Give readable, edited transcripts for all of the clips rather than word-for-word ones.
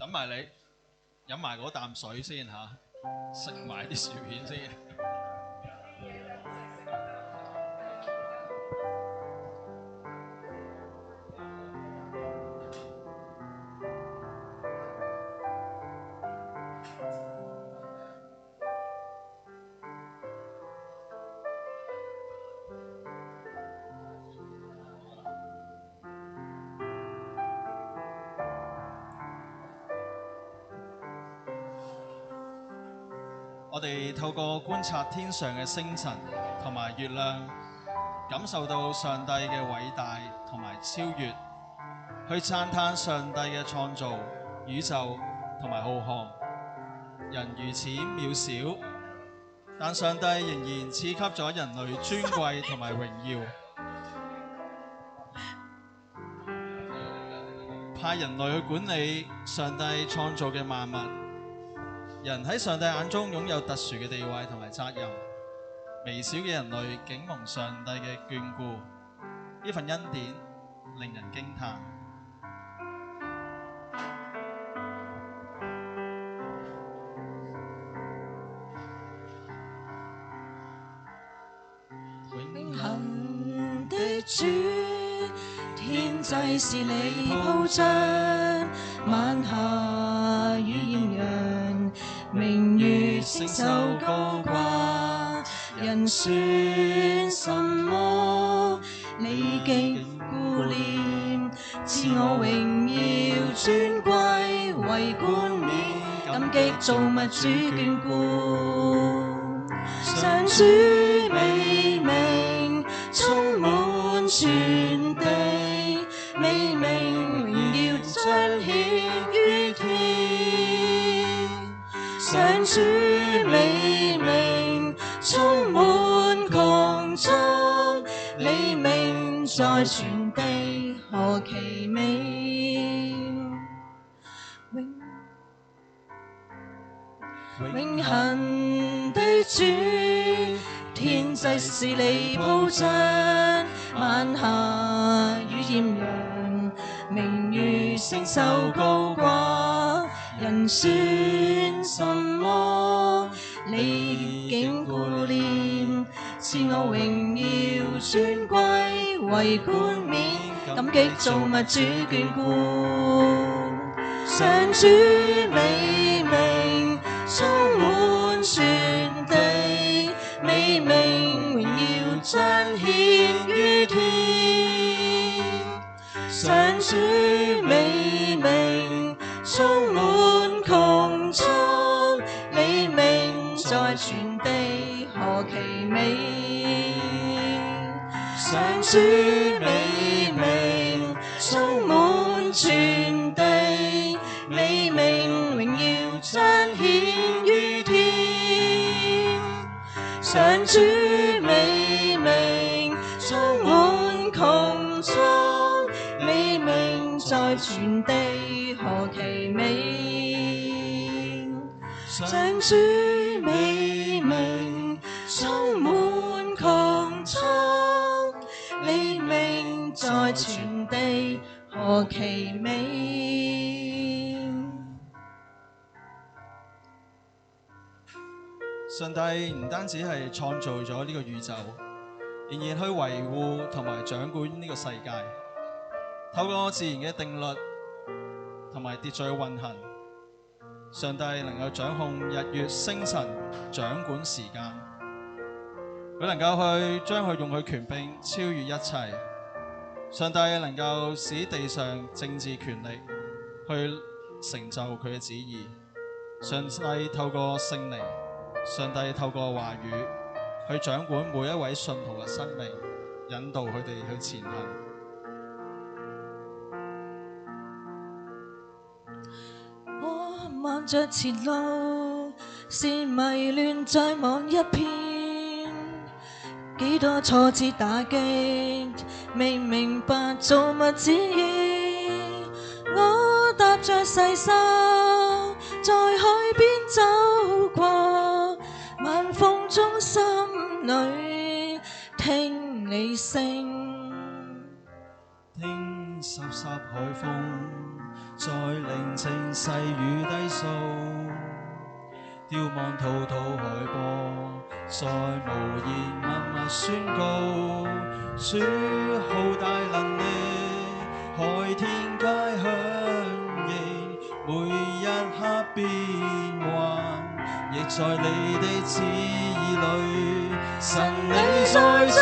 等埋你飲埋嗰啖水先嚇，食埋啲薯片先。我哋透過觀察天上嘅星辰同埋月亮，感受到上帝嘅偉大同埋超越，去讚嘆上帝嘅創造、宇宙同埋浩瀚。人如此渺小，但上帝仍然賜給咗人類尊貴同埋榮耀，派人類去管理上帝創造嘅萬物。人喺上帝眼中擁有特殊嘅地位同埋責任，微小嘅人類竟蒙上帝嘅眷顧，呢份恩典令人驚嘆。永恆的主，天際是你鋪張，晚霞與豔陽，明月星宿高掛，人算什麼？你竟顧念，自我榮耀尊貴為冠冕，感激造物主眷顧。上主美名充滿全地，美名榮耀彰顯於天。上主美名充滿穹蒼，你名在全地何其美！永恆的主，天際是你鋪張，晚霞與豔陽，明月星宿高掛，人算什麼？你竟顧念，自我榮耀尊貴為冠冕，感激造物主眷顧。上主美名充滿全地，美名榮耀彰顯於天。上主美名充滿穹蒼，你名在全地何其美！上主美名充滿全地，美名榮耀彰顯於天。上主美名充滿穹蒼，你名在全地何其美！上主美名充滿穹蒼，你名在全地何其美！上帝唔單止係創造咗呢個宇宙，仍然去維護同埋掌管呢個世界，透過自然嘅定律同埋秩序嘅運行，上帝能夠掌控日月星辰，掌管時間，佢能夠去將佢用佢權柄超越一切。上帝能夠使地上政治權力去成就佢嘅旨意。上帝透過聖靈，上帝透過話語去掌管每一位信徒嘅生命，引導佢哋去前行。我望着前路，是迷亂在望一片，幾多挫折打擊，未明白造物旨意。我踏着細沙，在海邊走過，晚風中心裏聽你聲，聽濕濕海風在聆聽細語低訴，眺望滔滔海波，在無言默默宣告，主好大能力，海天皆響應，每一刻變幻，亦在你的旨意裏，神你在掌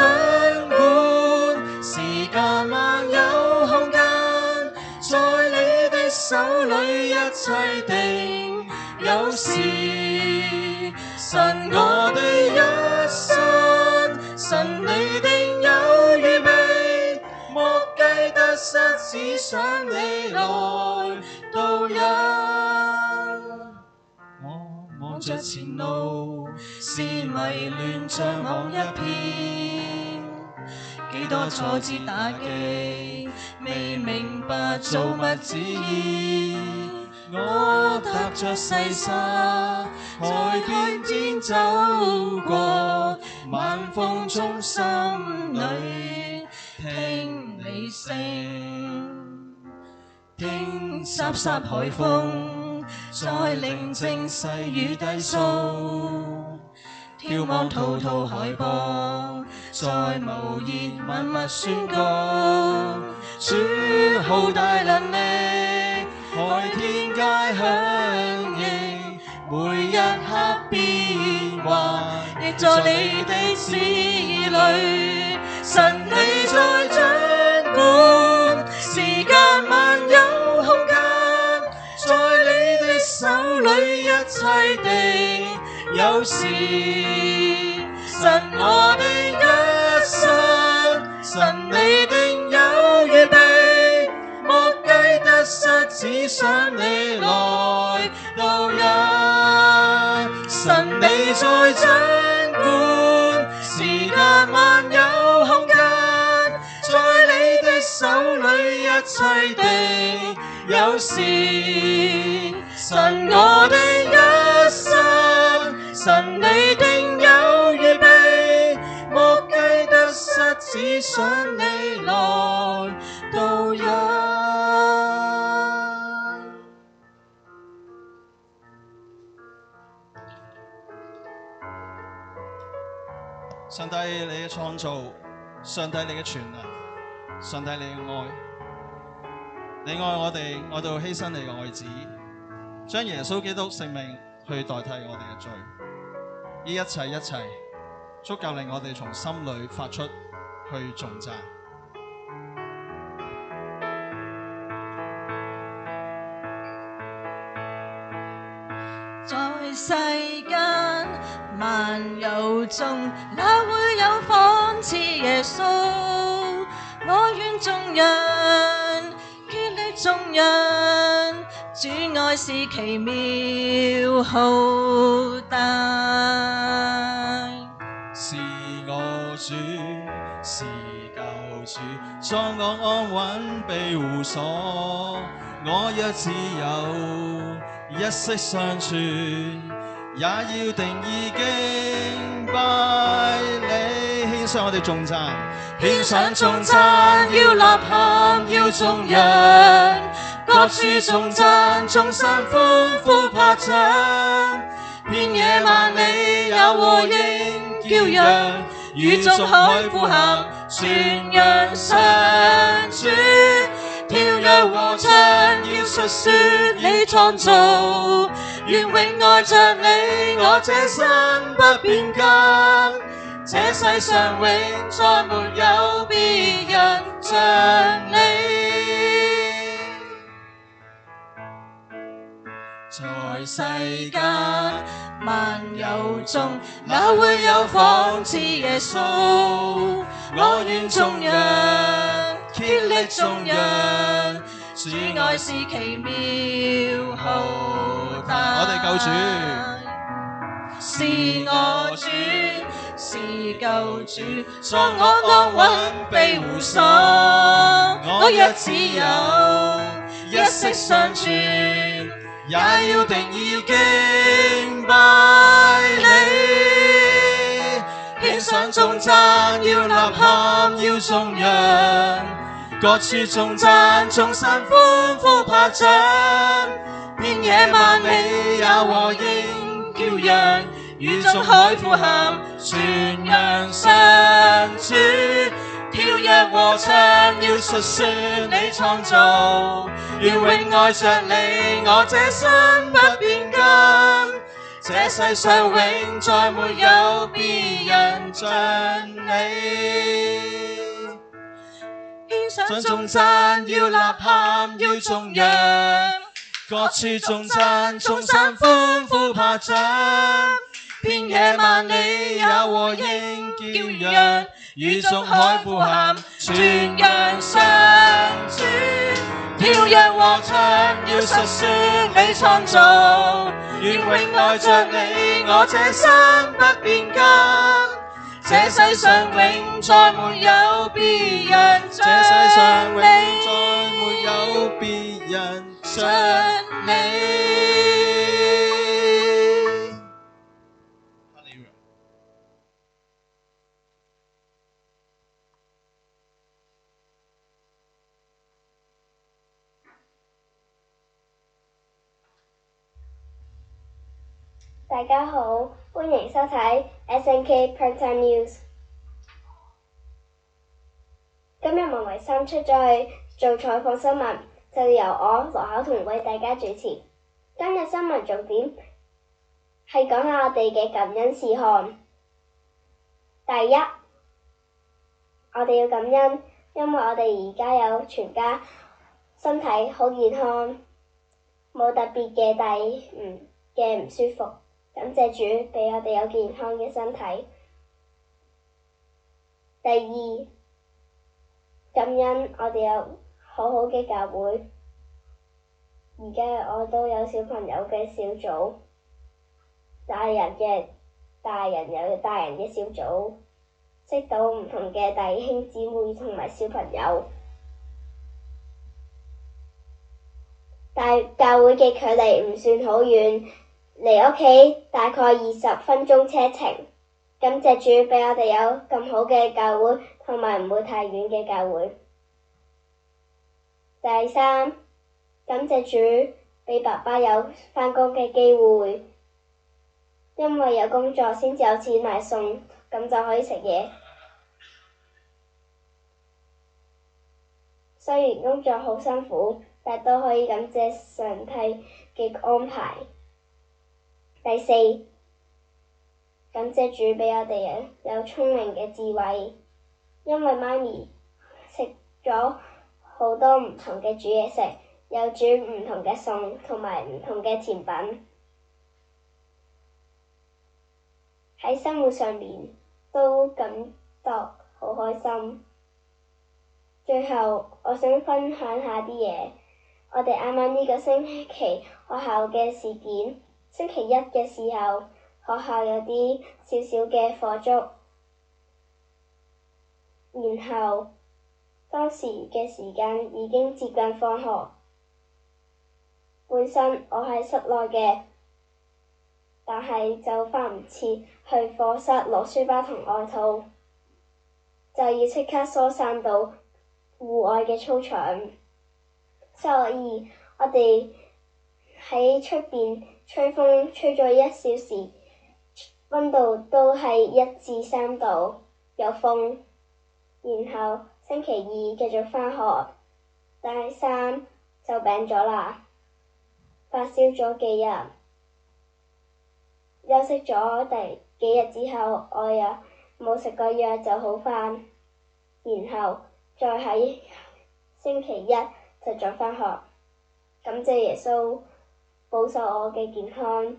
管，時間萬有空間，在你的手裏一切定有時，神我的一生，神你定有預備，莫計得失，只想你來導引。我望着前路，是迷亂像網一片，幾多挫折打擊，未明白造物旨意。我踏着細沙，海邊邊走過，晚風中心裏聽你聲，聽颯颯海風，在寧靜細語低訴，眺望滔滔海波，在無言默默宣告，主好大能力，海天皆響應，每一刻變幻，亦在你的旨意裏，神你在掌管，時間萬有空間，在你的手裏一切定有時，神我的一生，神你定有預備，莫計得失，只想你來導引。神你在掌管，時間萬有空間，在你的手裏一切定有時，神我的一生，神你定有預備，莫計得失，只想你來導引。上帝你嘅創造，上帝你嘅全能，上帝你嘅愛，你愛我哋，愛到犧牲你嘅愛子，將耶穌基督性命去代替我哋嘅罪，呢一切一切，足夠令我哋從心裏發出去頌讚。在世間萬有中，哪會有仿似耶穌？我願眾人竭力眾人，主愛是奇妙浩大。是我主，是救主，將我安穩庇護所，我若自由一息相傳，也要定意敬拜你。獻上我哋頌讚，獻上頌讚，要吶喊，要眾人各處頌讚，眾山歡呼拍掌，遍野萬里有和應叫揚，與眾海呼喊，傳揚上主。跳躍和唱，要述說你創造，願永愛着你，我這生不變更，這世上永再沒有別人像你。在世間萬有中，哪會有仿似耶穌？我願眾人竭力眾人，主愛是奇妙浩大。我哋救主，是我主，是救主，將我安穩庇護所，我若只有一息相傳，也要定意敬拜你。獻上頌讚，要吶喊，要頌揚，各處頌讚，眾山歡呼拍掌，遍野萬里也和應叫揚，宇宙海呼喊，傳揚上主，跳躍和唱，要述說你創造，願永愛着你，我這心不變更，這世上永再沒有別人像你。獻上頌讚，要吶喊，要頌揚，各處頌讚，眾山歡呼拍掌，遍野萬里也和應叫揚，宇宙海呼喊，傳揚上主，跳躍和唱，要述說你創造，願永愛着你，我這心不變更，這世上永再沒有別人像你，這世上永再沒有別人像你。大家好，歡迎收睇 SNK Primetime News。今日文維三出咗去做採訪新聞，就由我羅巧彤為大家主持。今日新聞重點係講下我哋嘅感恩事項。第一，我哋要感恩，因為我哋而家有全家身體好健康，冇特別嘅唔舒服。感謝主俾我哋有健康嘅身體。第二，感恩我哋有好好嘅教會。而家我都有小朋友嘅小組，大人有大人嘅小組，識到唔同嘅弟兄姊妹同埋小朋友。但教會嘅距離唔算好遠，離屋企大概20分鐘車程。感謝主俾我哋有咁好嘅教會，同埋唔會太遠嘅教會。第三，感謝主俾爸爸有返工嘅機會，因為有工作先至有錢買餸，咁就可以食嘢。雖然工作好辛苦，但都可以感謝上帝嘅安排。第四，感謝主俾我哋有聰明嘅智慧，因為媽咪食咗好多唔同嘅煮嘢食，有煮唔同嘅餸同埋唔同嘅甜品，喺生活上面都感到好開心。最後，我想分享下啲嘢。我哋啱啱呢個星期學校嘅事件，星期一嘅時候，學校有啲少少嘅火燭，然後當時嘅時間已經接近放學。本身我喺室內嘅，但係就返唔切去課室攞書包同外套，就要即刻疏散到戶外嘅操場，所以我哋喺出邊吹風吹咗1小時，溫度都係1至3度，有風。然後星期二繼續返學，第三就病咗啦，發燒咗幾日，休息咗第幾日之後，我又冇食過藥就好返，然後再喺星期一就再返學。感謝耶穌保守我嘅健康，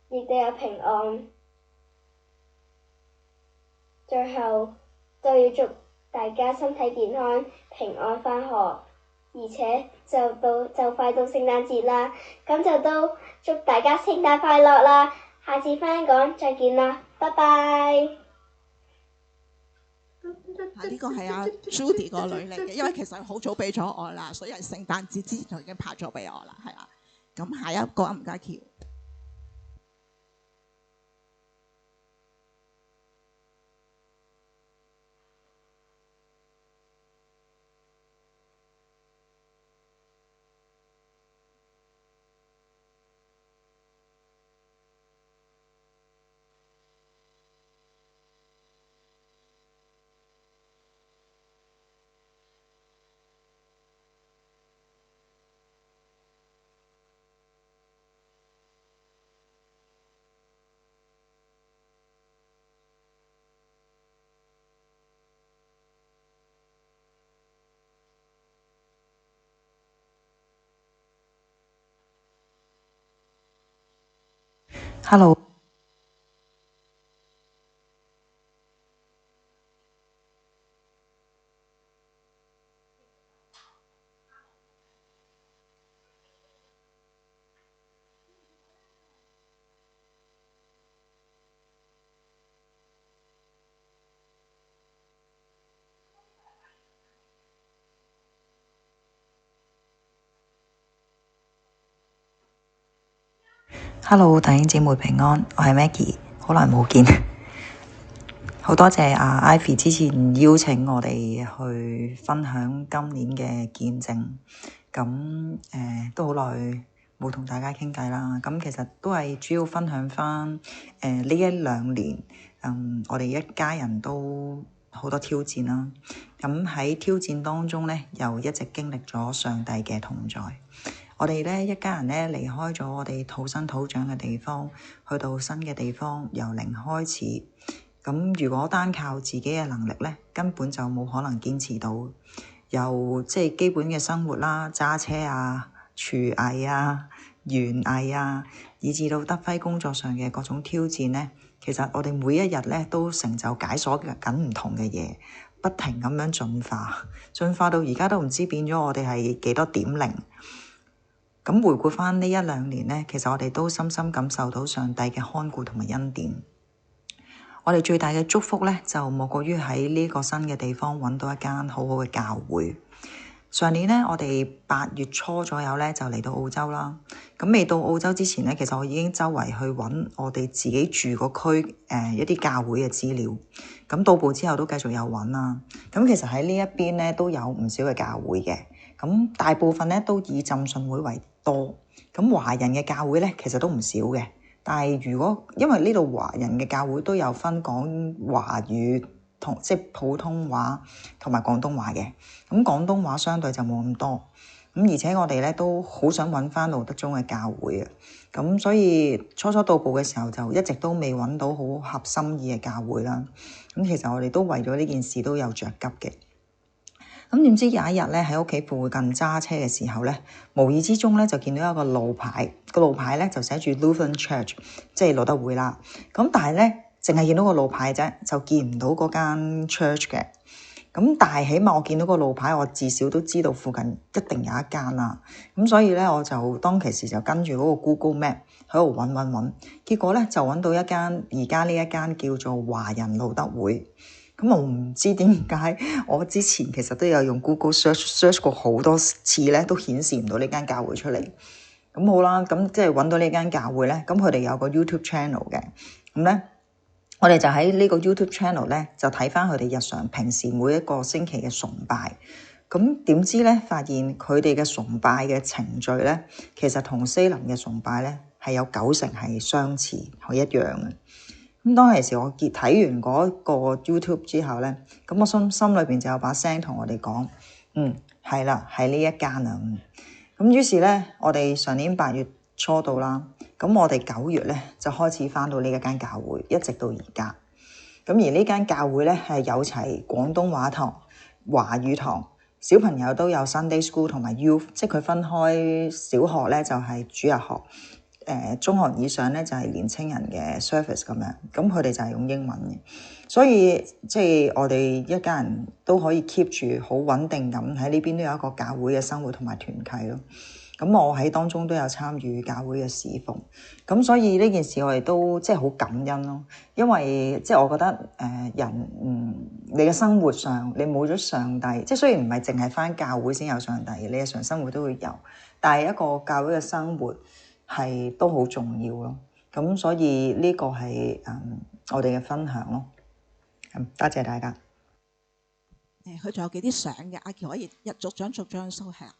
亦都有平安。最後都要祝大家身體健康，平安返學，而且就快到聖誕節啦，咁就都祝大家聖誕快樂啦！下次返香港再見啦，拜拜。呢個係阿 Judy 個女嚟嘅，因為其實好早俾咗我啦，所以係聖誕節之前就已經拍咗俾我啦，係啦。咁下一個吳家翹。Hello， Hello， 弟兄姊妹平安，我係 Maggie， 好耐冇見，好多謝Ivy 之前邀請我哋去分享今年嘅見證，咁都好耐冇同大家傾偈啦，咁其實都係主要分享翻呢一兩年，我哋一家人都好多挑戰啦，咁喺挑戰當中咧，又一直經歷咗上帝嘅同在。我哋咧一家人咧離開咗我哋土生土長嘅地方，去到新嘅地方，由零開始。咁如果單靠自己嘅能力咧，根本就冇可能堅持到。由即係基本嘅生活啦，揸車啊、廚藝啊、園藝啊，以至到德輝工作上嘅各種挑戰咧，其實我哋每一日咧都成就解鎖緊唔同嘅嘢，不停咁樣進化到而家都唔知變咗我哋係幾多點零。咁回顧翻呢一兩年呢，其實我哋都深深感受到上帝嘅看顧同埋恩典。我哋最大嘅祝福呢，就莫過於喺呢個新嘅地方揾到一間好好嘅教會。上年呢，我哋8月初左右呢，就嚟到澳洲啦。咁未到澳洲之前呢，其實我已經周圍去揾我哋自己住個區一啲教會嘅資料。咁到埗之後都繼續有揾啦。咁其實喺呢一邊呢，都有唔少嘅教會嘅。咁大部分呢，都以浸信會為多，咁華人嘅教會咧，其實都唔少嘅。但係如果因為呢度華人嘅教會都有分講華語同即係普通話同埋廣東話嘅，咁廣東話相對就冇咁多。咁而且我哋咧都好想揾翻路德宗嘅教會啊，咁所以初到埗嘅時候就一直都未揾到好合心意嘅教會啦。咁其實我哋都為咗呢件事都有着急嘅。咁點知有一日咧喺屋企附近揸車嘅時候咧，無意之中咧就見到一個路牌，個路牌咧就寫住 Lutheran Church， 即係路德會啦。咁但係咧淨係見到個路牌啫，就見唔到嗰間 church 嘅。咁但係起碼我見到個路牌，我至少都知道附近一定有一間啦。咁所以咧我就當其時就跟住嗰個 Google Map 喺度揾，結果咧就揾到一間而家呢一間叫做華人路德會。咁我唔知點解，我之前其實都有用 Google search 過好多次咧，都顯示唔到呢間教會出嚟。咁好啦，咁即係揾到呢間教會咧，咁佢哋有個 YouTube channel 嘅。咁咧，我哋就喺呢個 YouTube channel 咧，就睇翻佢哋日常平時每一個星期嘅崇拜。咁點知咧，發現佢哋嘅崇拜嘅程序咧，其實同西林嘅崇拜咧係有90%係相似，係一樣嘅。咁當其時我睇完嗰個 YouTube 之後咧，咁我心裏邊就有把聲同我哋講，係啦，係呢一間啊。咁於是咧，我哋上年8月初到啦，咁我哋9月咧就開始返到呢一間教會，一直到而家。咁而呢間教會咧係有齊廣東話堂、華語堂，小朋友都有 Sunday School 同埋 Youth， 即係佢分開小學咧就係主日學。中學以上咧就係年青人嘅 service 咁樣，咁佢哋就係用英文嘅，所以即係我哋一家人都可以 keep 住好穩定咁喺呢邊都有一個教會嘅生活同埋團契咯。咁我喺當中都有參與教會嘅侍奉，咁所以呢件事我哋都即係好感恩咯。因為即係我覺得你嘅生活上你冇咗上帝，即係雖然唔係淨係返教會先有上帝，你日常生活都會有，但係一個教會嘅生活係都好重要咯，咁所以呢個係我哋嘅分享咯。多謝大家。佢仲有幾啲相嘅，阿喬可以逐張 show 係啊。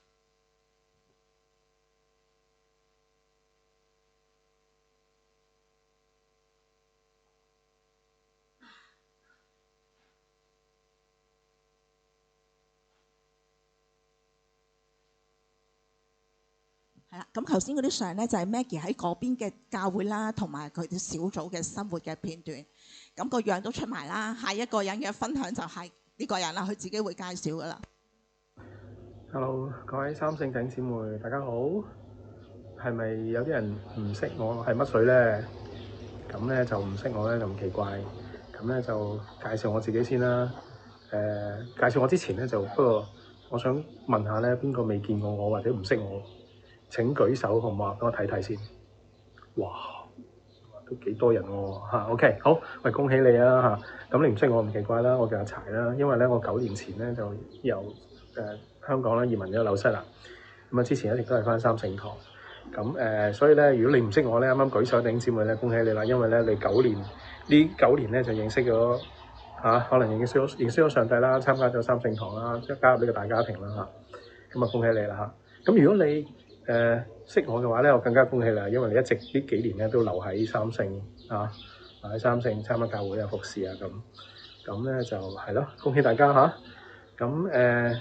係啦，咁頭先嗰啲相咧就係 Maggie 喺嗰邊嘅教會啦，同埋佢哋小組嘅生活嘅片段，咁個樣都出埋啦。下一個人嘅分享就係呢個人啦，佢自己會介紹噶啦。Hello， 各位三聖弟兄姊妹，大家好。係咪有啲人唔識我係乜水咧？咁咧就唔識我咧就唔奇怪。咁咧就介紹我自己先啦。介紹我之前咧不過我想問下咧，邊個未見過我或者唔識我？請舉手好唔好啊？等我睇睇先。哇，都幾多人喎嚇。OK， 好，喂，恭喜你啊嚇！咁你唔識我唔奇怪啦，我叫阿柴啦。因為咧我9年前咧就由香港咧移民咗紐西蘭。咁啊之前一直都係返三聖堂。咁所以咧如果你唔識我咧，啱啱舉手弟兄姊妹咧，恭喜你啦！因為咧你9年咧就認識咗可能認識咗上帝啦，參加咗三聖堂啦，即係加入呢個大家庭啦嚇。咁啊恭喜你啦嚇！咁如果你識我嘅話咧，我更加恭喜你，因為你一直呢幾年咧都留喺三聖喺三聖參加教會啊、服侍啊咁咧就係咯，恭喜大家嚇！咁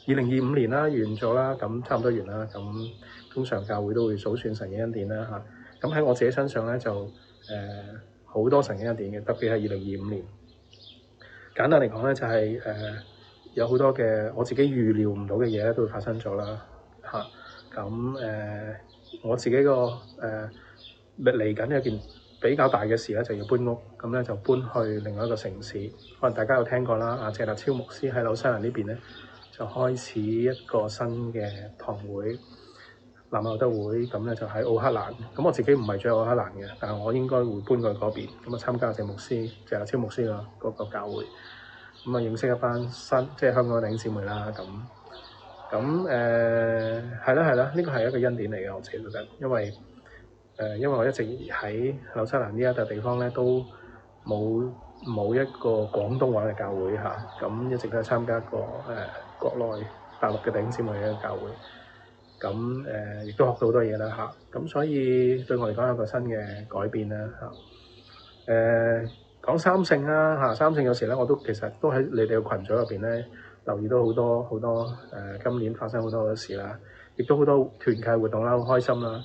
2025年啦完咗啦，咁差唔多完啦。咁通常教會都會數算神嘅恩典啦嚇。咁喺我自己身上咧就好多神嘅恩典嘅，特別係2025年。簡單嚟講咧就係有好多嘅我自己預料唔到嘅嘢咧都會發生咗啦嚇。咁我自己個嚟緊一件比較大嘅事咧，就要搬屋，咁咧就搬去另外一個城市。可能大家有聽過啦，謝達超牧師喺紐西蘭呢邊咧，就開始一個新嘅堂會，南歐德會，咁咧就喺奧克蘭。咁我自己唔係住喺奧克蘭嘅，但係我應該會搬過去嗰邊，咁啊參加謝達超牧師啦嗰個教會，咁啊認識一班新即係香港嘅弟兄姊妹啦咁。係啦，呢個係一個恩典嚟嘅，我自己覺得，因為我一直喺紐西蘭呢一笪地方咧，都冇一個廣東話嘅教會嚇，咁一直都係參加一個國內大陸嘅弟兄姊妹嘅教會，咁亦都學到好多嘢啦嚇，咁所以對我嚟講有個新嘅改變啦嚇。講三聖啦嚇，三聖有時咧我都其實都喺你哋嘅群組入邊咧，留意到好多今年發生好多嘅事啦，亦都好多團契活動啦，好開心啦。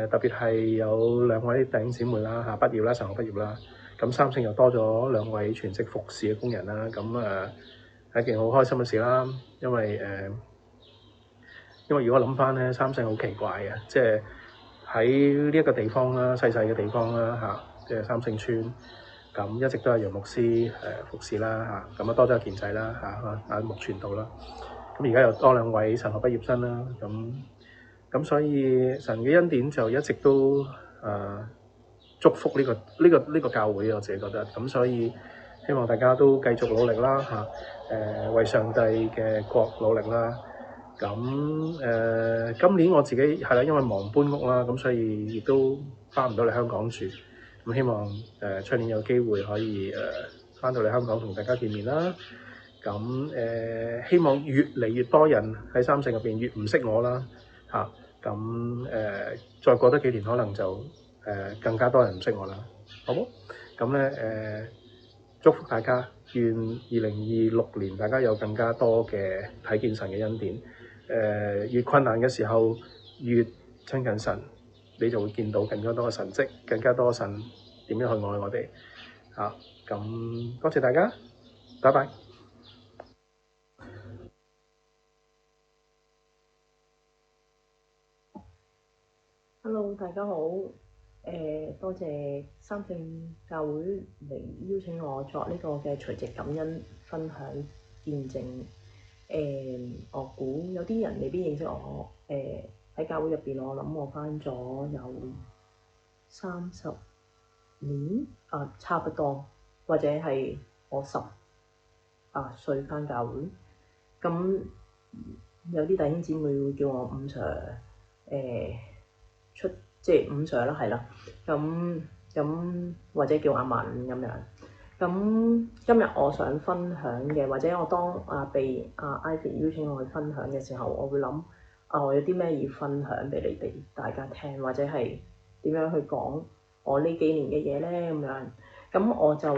特別係有2位弟兄姊妹啦畢業啦，神學畢業啦。咁三聖又多咗2位全職服侍嘅工人啦。咁係一件好開心嘅事啦。因為如果諗翻咧，三聖好奇怪嘅，即係喺呢一個地方啦，細細嘅地方啦即係三聖村。咁一直都係楊牧師服侍啦嚇，咁啊多咗健仔啦木傳道啦，咁而家又多2位神學畢業生啦，咁所以神嘅恩典就一直都祝福呢個教會，我自己覺得，咁所以希望大家都繼續努力啦為上帝嘅國努力啦。咁今年我自己係啦，因為忙搬屋啦，咁所以亦都翻唔到嚟香港住。咁希望出年有機會可以翻到嚟香港同大家見面啦。咁希望越嚟越多人喺三聖入邊越唔識我啦嚇。咁再過多幾年可能就更加多人唔識我啦，好冇？咁咧祝福大家，願2026年大家有更加多嘅睇見神嘅恩典。越困難嘅時候越親近神，你就會見到更加多嘅神蹟，更加多神點樣去愛我哋嚇。咁多謝大家，拜拜。Hello， 大家好。多謝三聖教會嚟邀請我作呢個嘅除夕感恩分享見證。我估有啲人未必認識我。喺教會入邊，我諗我返咗有30年差不多，或者係我10歲返教會。咁有啲弟兄姊妹會叫我五 Sir， 即係五 Sir 啦，係啦。咁或者叫阿文咁樣。咁今日我想分享嘅，或者我當被Ivy 邀請我去分享嘅時候，我會諗我有啲咩要分享俾你哋大家聽，或者係點樣去講我呢幾年嘅嘢咧咁樣。咁我就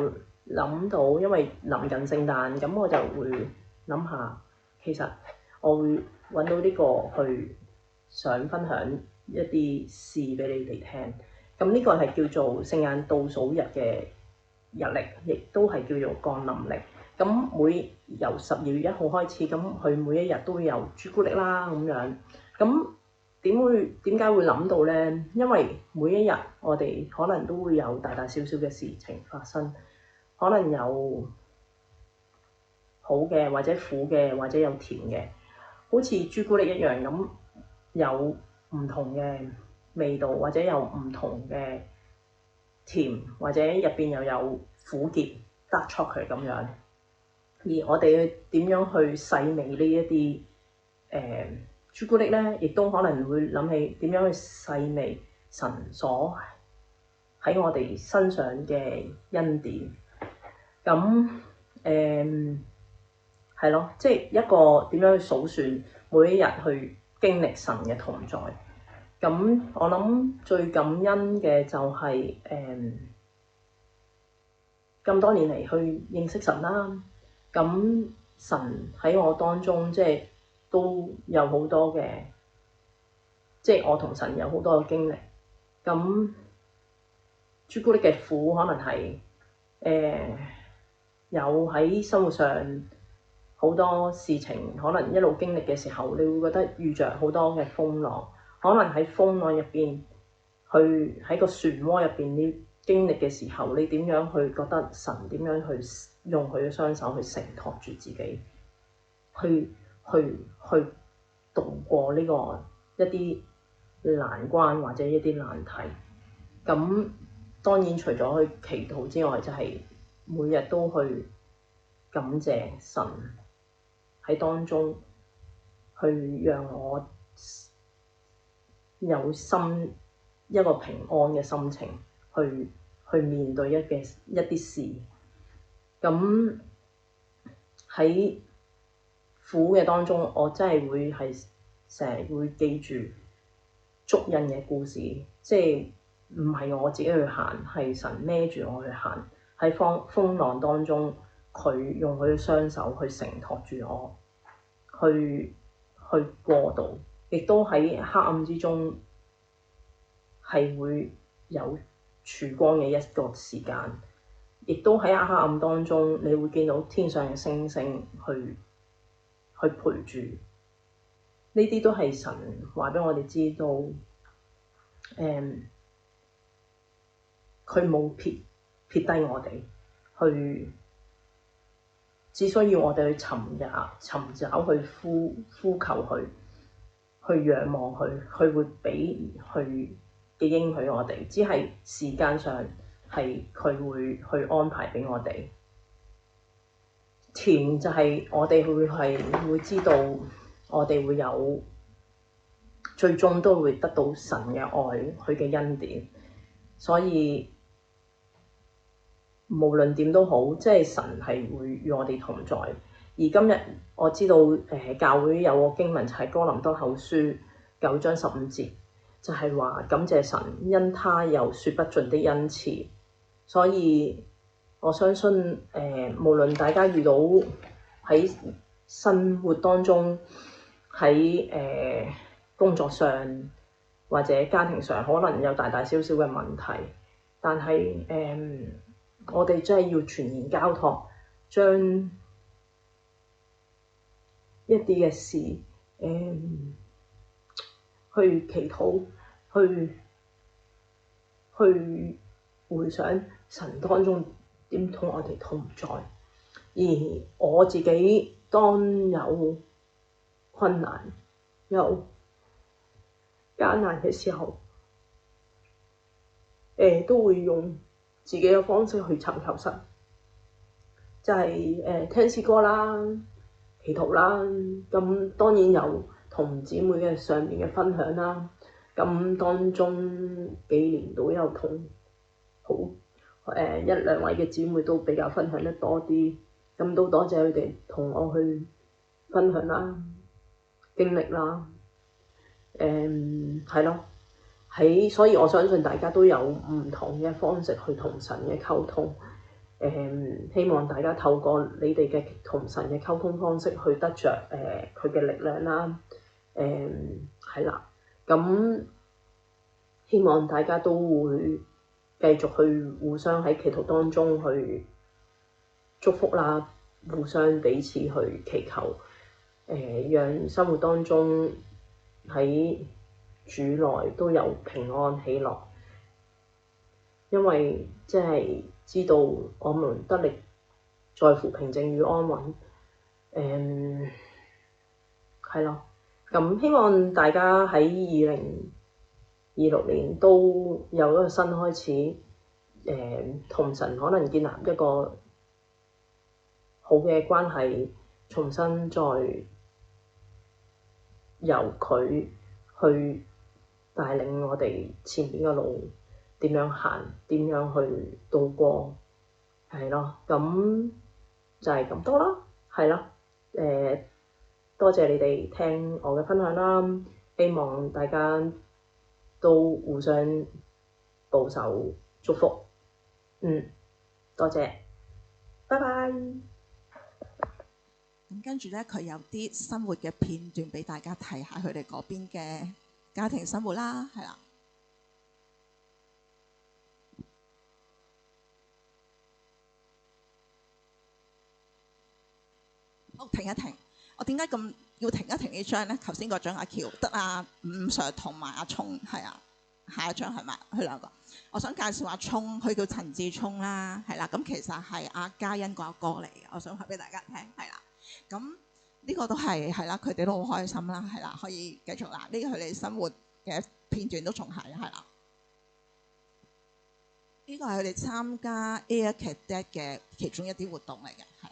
諗到，因為臨近聖誕，咁我就會諗下，其實我會揾到呢個去想分享一啲事俾你哋聽。咁呢個係叫做聖誕倒數日嘅日曆，亦都係叫做降臨曆。咁由12月1號開始，咁佢每一日都會有朱古力啦咁樣。咁點解會諗到咧？因為每一日我哋可能都會有大大小小嘅事情發生，可能有好嘅，或者苦嘅，或者有甜嘅，好似朱古力一樣咁，有唔同嘅味道，或者有唔同嘅甜，或者入邊又有苦澀 dark chocolate 咁樣。而我哋點樣去細味呢一啲朱古力咧，亦都可能會諗起點樣去細味神所喺我哋身上嘅恩典。咁係咯，即係一個點樣去數算每一日去經歷神嘅同在。咁我諗最感恩嘅就係咁多年嚟去認識神啦。咁神喺我當中即係都有好多嘅，即係我同神有好多嘅經歷。咁朱古力嘅苦可能係有喺生活上好多事情，可能一路經歷嘅時候，你會覺得遇着好多嘅風浪，可能喺風浪入邊，去喺個漩渦入邊，你經歷嘅時候，你點樣去覺得神點樣去用佢嘅雙手去承托住自己，去渡過呢個一啲難關或者一啲難題。咁當然除咗去祈禱之外，就係每日都去感謝神喺當中，去讓我有一個平安嘅心情去面對一啲事。咁喺苦嘅當中，我真係會係成日會記住足印嘅故事，即係唔係我自己去行，係神孭住我去行。喺風浪當中，佢用佢嘅雙手去承托住我，去過渡，亦都喺黑暗之中係會有曙光嘅一個時間，亦都喺黑暗當中，你會見到天上嘅星星去陪住。呢啲都係神話俾我哋知道，佢冇撇低我哋，只需要我哋去尋找去呼求佢，去仰望佢，佢會俾佢嘅應許我哋，只係時間上係佢會去安排俾我哋。甜就係我哋會知道，我哋會有最終都會得到神嘅愛，佢嘅恩典。所以無論點都好，即係神係會與我哋同在。而今日我知道教會有個經文就係哥林多後書9章15節，就係話感謝神，因他有説不盡的恩賜。所以我相信無論大家遇到喺生活當中，喺工作上或者家庭上，可能有大大小小嘅問題，但係我哋真係要全然交託，將一啲嘅事去祈禱，去回想神當中點同我哋同在。而我自己當有困難、有艱難嘅時候，都會用自己嘅方式去尋求神，就係聽詩歌啦、祈禱啦。咁當然有同姊妹嘅上面嘅分享啦。咁當中幾年都有同一兩位嘅姊妹都比較分享得多啲。咁都多謝佢哋同我去分享啦、經歷啦。係咯。所以我相信大家都有唔同嘅方式去同神嘅溝通。希望大家透過你哋嘅同神嘅溝通方式去得着佢嘅力量啦。係啦，咁希望大家都會繼續去互相喺祈禱當中去祝福啦，互相彼此去祈求，讓生活當中喺主內都有平安喜樂，因為即係知道我們得力在乎平靜與安穩。係咯，咁希望大家喺2026年都有一個新開始，同神可能建立一個好嘅關係，重新再由佢去帶領我哋前面嘅路點樣行，點樣去度過，係咯，咁就係咁多啦，係咯，多謝你哋聽我嘅分享啦，希望大家都互相保守祝福，多謝，拜拜。咁跟住咧，佢有啲生活嘅片段俾大家睇下佢哋嗰邊嘅家庭生活啦，係啦。好，停一停。我點解咁要停一停呢張咧？頭先嗰張阿喬得阿伍 Sir 同埋阿聰，係啊，下一張係咪？佢兩個。我想介紹阿聰，佢叫陳志聰啦，係啦。咁其實係阿嘉欣個阿哥嚟嘅，我想話俾大家聽，係啦。咁呢個都係啦，佢哋都好開心啦，係啦，可以繼續啦。呢個佢哋生活嘅片段都仲係啦。呢個係佢哋參加 Air Cadet 嘅其中一啲活動嚟嘅，係啦。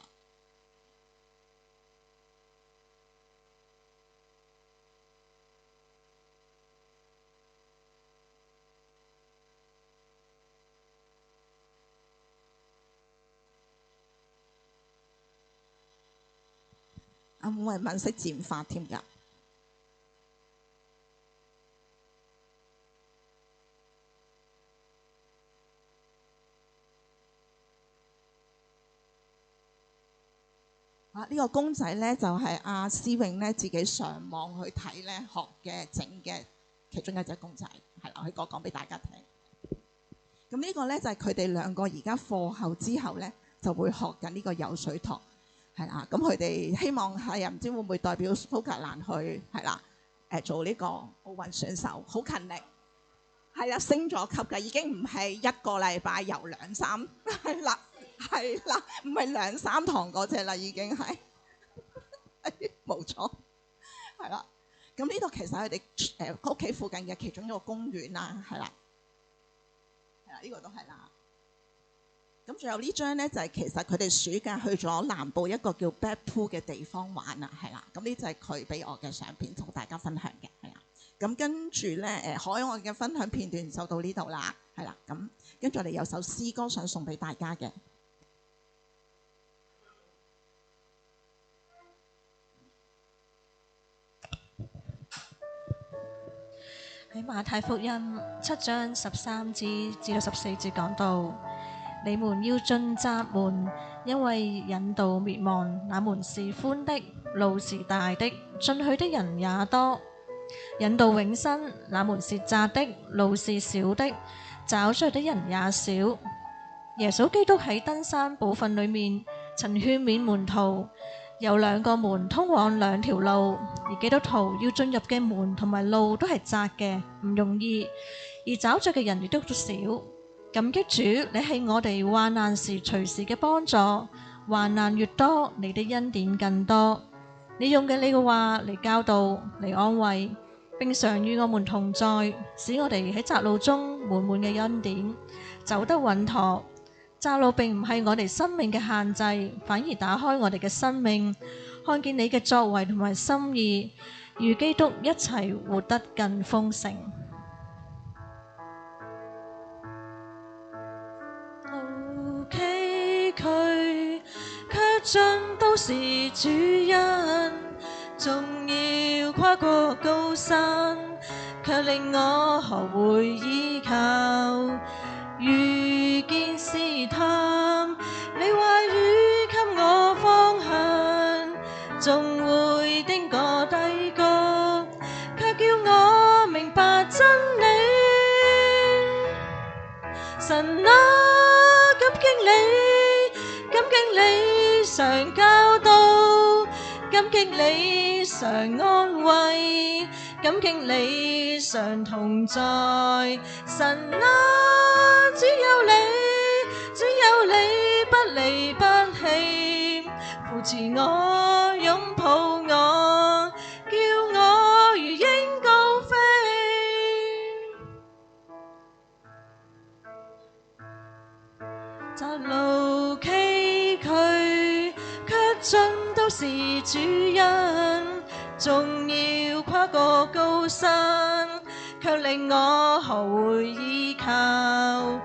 阿伍慧敏識剪髮添㗎。呢個公仔咧就係阿思穎咧自己上網去睇咧學嘅整嘅其中一隻公仔，係啦，佢講俾大家聽。咁呢個咧就係佢哋兩個而家課後之後咧就會學緊呢個游水堂。係啦，咁佢哋希望係唔知會唔會代表蘇格蘭去係啦，做呢個奧運選手，好勤力，係啦，升咗級㗎，已經唔係一個禮拜游2-3，係啦，唔係2-3堂嗰隻啦，已經係冇錯，係啦。咁呢度其實佢哋屋企附近嘅其中一個公園啦，係啦，呢個都係啦。咁仲有呢張咧，就係其實佢哋暑假去咗南部一個叫 Blackpool 嘅地方玩啊，係啦。咁呢就係佢俾我嘅相片，同大家分享嘅，係啦。咁跟住咧，海外嘅分享片段就到呢度啦，係啦。咁跟住我哋有首詩歌想送俾大家嘅。喺馬太福音7章13至到14節講到。你們要進窄門，因為引導滅亡，那門是寬的，路是大的，進去的人也多；引導永生，那門是窄的，路是小的，找出的人也少。耶穌基督喺登山寶訓裏面曾勸勉門徒，有2個門通往2條路，而基督徒要進入嘅門同埋路都係窄嘅，唔容易，而找着嘅人亦都少。感激主，你係我哋患難時隨時嘅幫助，患難越多，你的恩典更多。你用嘅你嘅話嚟教導、嚟安慰，並常與我們同在，使我哋喺窄路中滿滿嘅恩典，走得穩妥。窄路並唔係我哋生命嘅限制，反而打開我哋嘅生命，看見你嘅作為同埋心意，與基督一齊活得更豐盛。佢卻盡都是主恩，縱要跨過高山，卻令我學會依靠。遇見試探，你話語給我方向，縱會經過低谷，卻叫我明白真理。神啊，感激你，感激你常教導，感激你常安慰，感激你常同在。神啊，只有你不離不棄，扶持我，擁抱我，叫我如鷹高飛。窄路崎嶇，卻盡都是主恩。縱要跨過高山，卻令我學會依靠。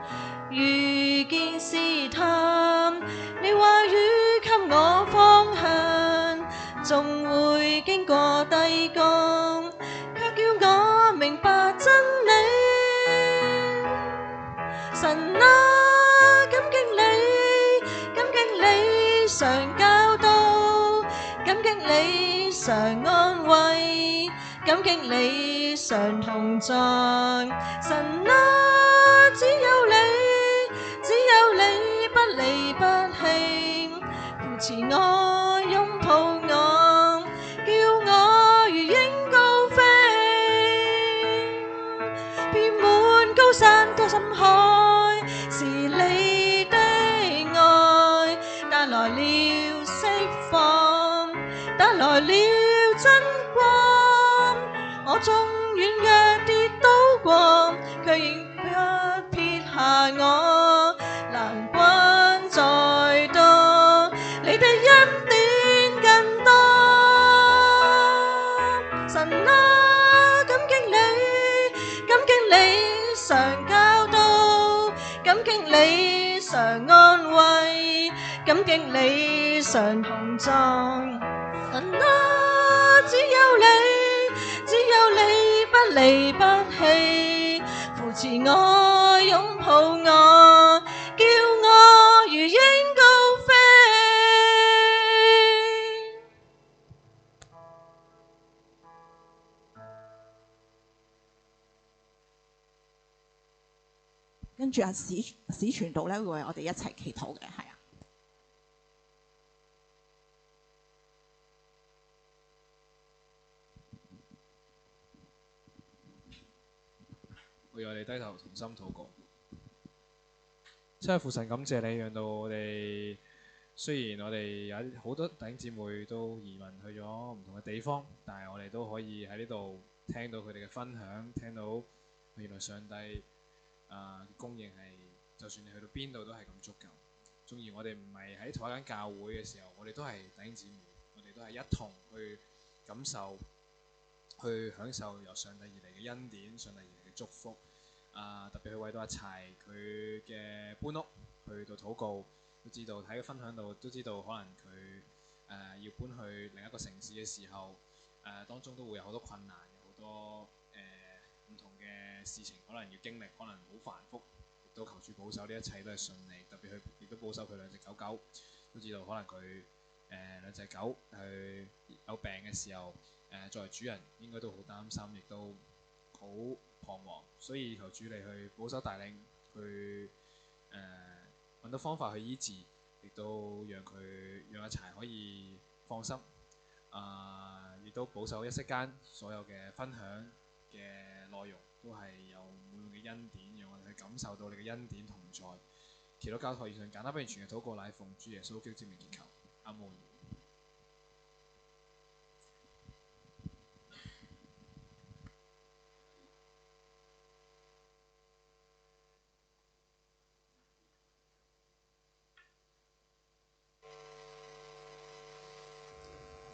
遇見試探，你話語給我方向，縱會經過低谷，卻叫我明白真理。神啊，感激你常教導，感激你常安慰，感激你常同在。神啊，只有你不離不棄，扶持我，擁抱我，叫我如鷹高飛。遍滿高山多深海，是你的愛帶來了釋放，帶來了真光。我縱軟弱跌倒過，卻仍不撇下我，難關再多，你的恩典更多。神啊，感激你常教導，感激你常安慰，感激你常同在。神啊，只有你不離不棄，扶持我，擁抱我，叫我如鷹高飛。跟住史傳道咧會為我哋一齊祈禱嘅，係啊。為我哋低頭同心禱告。真係父神，感謝你，讓到我哋雖然我哋有好多弟兄姊妹都移民去咗唔同嘅地方，但係我哋都可以喺呢度聽到佢哋嘅分享，聽到原來上帝供應係，就算你去到邊度都係咁足夠。縱然我哋唔係喺同一間教會嘅時候，我哋都係弟兄姊妹，我哋都係一同去感受、去享受由上帝而嚟嘅恩典、上帝而嚟嘅祝福。特別去為到阿柴佢嘅搬屋去到禱告，都知道喺個分享度都知道，可能佢要搬去另一個城市嘅時候，當中都會有好多困難，有好多唔同嘅事情可能要經歷，可能好繁複，亦都求主保守呢一切都係順利。特別佢亦都保守佢兩隻狗狗，都知道可能佢兩隻狗去有病嘅時候，作為主人應該都好擔心，亦都好彷徨，所以求主你去保守帶領，去揾到方法去醫治，亦都讓阿柴可以放心。亦都保守一息間所有嘅分享嘅內容都係有滿滿嘅恩典，讓我哋去感受到你嘅恩典同在。祈禱交託以上簡單不完全嘅禱告乃奉主耶穌基督之名祈求，阿門。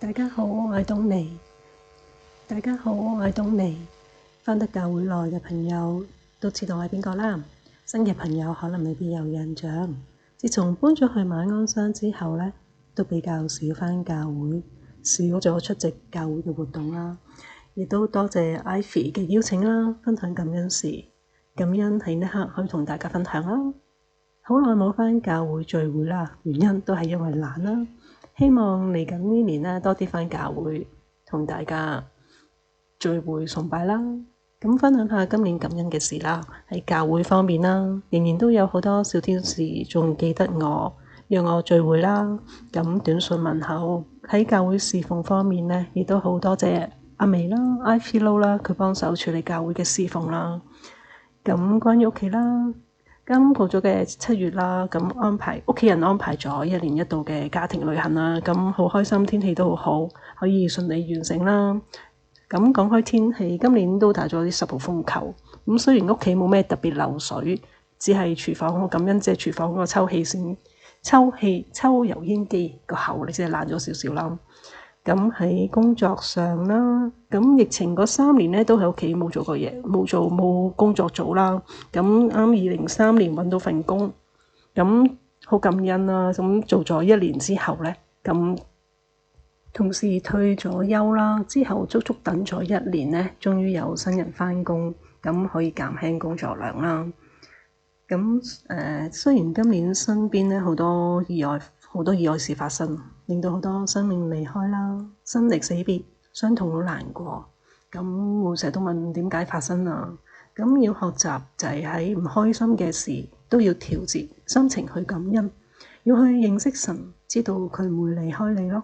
大家好，我係東尼。大家好，我係東尼。返得教會內嘅朋友都知道我係邊個啦。新嘅朋友可能未必有印象。自從搬咗去馬鞍山之後呢，都比較少返教會，少咗出席教會嘅活動啦。亦都多謝 Ivy 嘅邀請啦，分享感恩事。感恩喺呢刻可以同大家分享啦。好耐冇返教會聚會啦，原因都係因為懶啦。希望嚟緊呢年呢，多啲返教會同大家聚會崇拜啦。咁分享下今年感恩嘅事啦。喺教會方面啦，仍然都有好多小天使仲記得我，讓我聚會啦。咁短信問候喺教會侍奉方面呢，亦都好多謝阿美啦、Ivy Lo 啦，佢幫手處理教會嘅侍奉啦。咁關於屋企啦，啱過咗嘅7月啦，咁屋企人安排咗1年1度嘅家庭旅行啦，咁好開心，天氣都好好，可以順利完成啦。咁講開天氣，今年都打咗啲10號風球，咁雖然屋企冇咩特別漏水，只係廚房好感恩，即係廚房嗰個抽油煙機個喉，你即係爛咗少少啦。咁喺工作上啦，咁疫情嗰3年咧都喺屋企冇做過嘢，冇工作做啦。咁啱2003年揾到份工，咁好感恩啦。咁做咗1年之後咧，咁同事退咗休啦，之後足足等咗1年咧，終於有新人返工，咁可以減輕工作量啦。咁雖然今年身邊咧好多意外事發生，令到好多生命離開啦，生離死別，傷痛好難過。咁我成日都問點解發生啊？咁要學習就係喺唔開心嘅事都要調節心情去感恩，要去認識神，知道佢唔會離開你咯。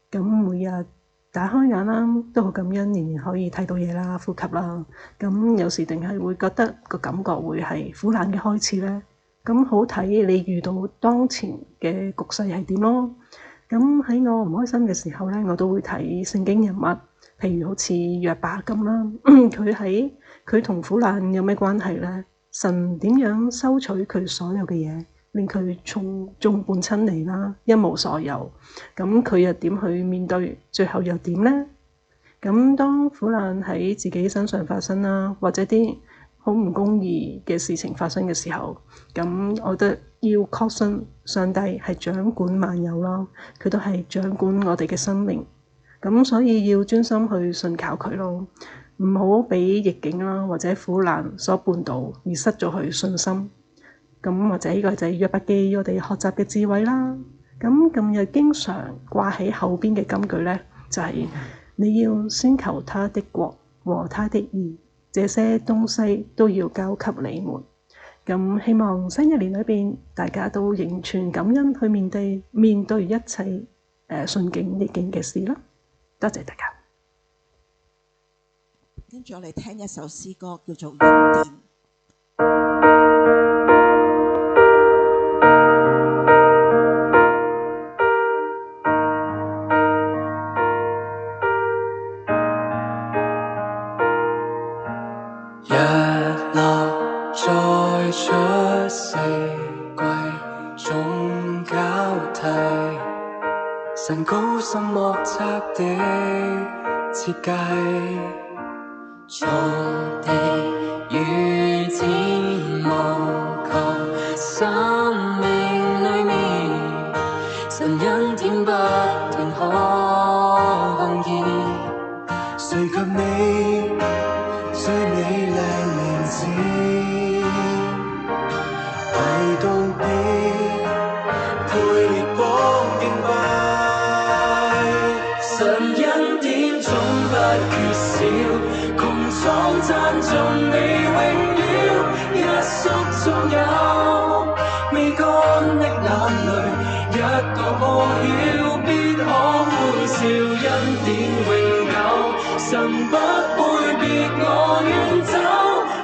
咁每日打開眼啦，都好感恩，仍然可以睇到嘢啦，呼吸啦。咁有時定係會覺得個感覺會係苦難嘅開始咧。咁好睇你遇到當前嘅局勢係點咯。咁喺我唔開心嘅時候咧，我都會睇聖經人物，譬如好似約伯咁啦。佢同苦難有咩關係咧？神點樣收取佢所有嘅嘢，令佢眾叛親離啦，一無所有。咁佢又點去面對？最後又點咧？咁當苦難喺自己身上發生啦，或者啲好唔公義嘅事情發生嘅時候，咁我覺得要確信上帝係掌管萬有咯，佢都係掌管我哋嘅生命。咁所以要專心去信靠佢咯，唔好俾逆境啦或者苦難所絆倒而失咗佢信心。咁或者呢個就係約伯記我哋學習嘅智慧啦。咁今日經常掛喺後邊嘅金句咧，就係你要先求他的國和他的義，這些東西都要交給你們。咁希望新一年裏邊，大家都仍存感恩去面對一切順境逆境嘅事啦。多謝大家。跟住我哋聽一首詩歌，叫做《恩典》。出四季總交替，神高深莫測的設計，造地與天無窮，生命裏面神恩典不斷看見，誰及你最美麗名字？唯獨你配列邦敬拜，神恩典總不缺少，穹蒼讚頌你榮耀，一宿中有未乾的眼淚，一個破曉必可歡笑，恩典永久，神不會別我遠走，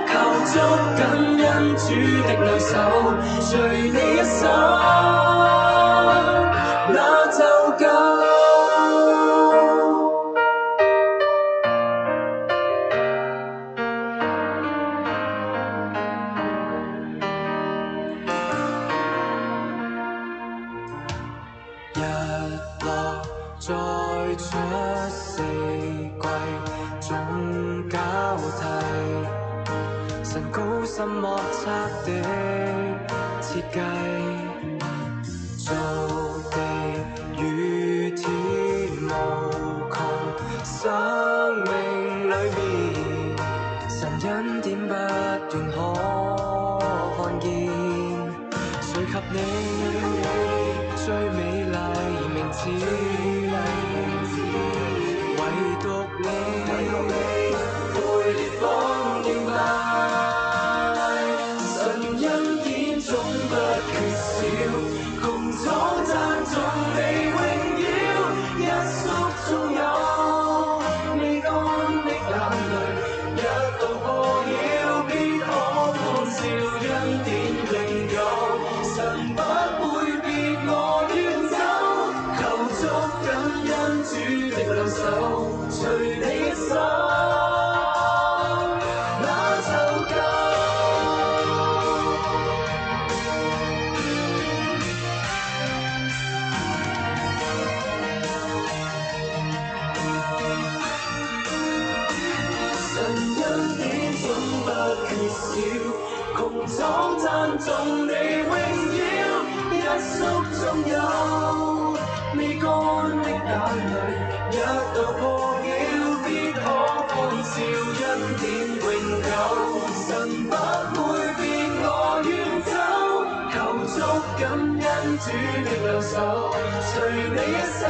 求捉緊恩主的兩手，隨你一生，那就夠。日落再出四季總交替，神高深莫測的設計，造地與天無窮，生命裏面神恩典不斷看見，誰及你最美麗名字？唯獨你配列邦敬拜，神恩典總不缺少，穹蒼讚頌你榮耀，一宿中有未乾窮壯讚頌你榮耀，一宿中有未乾的眼淚，一度破曉，必可歡笑，恩典永久，神不會變我遠走，求足感恩主的兩手，隨你一手。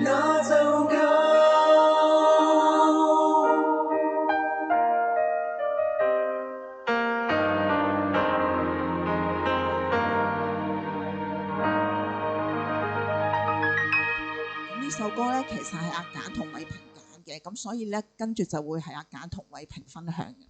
那就夠。呢首歌咧其實係阿簡同偉平揀嘅，咁所以咧跟住就會係阿簡同偉平分享嘅。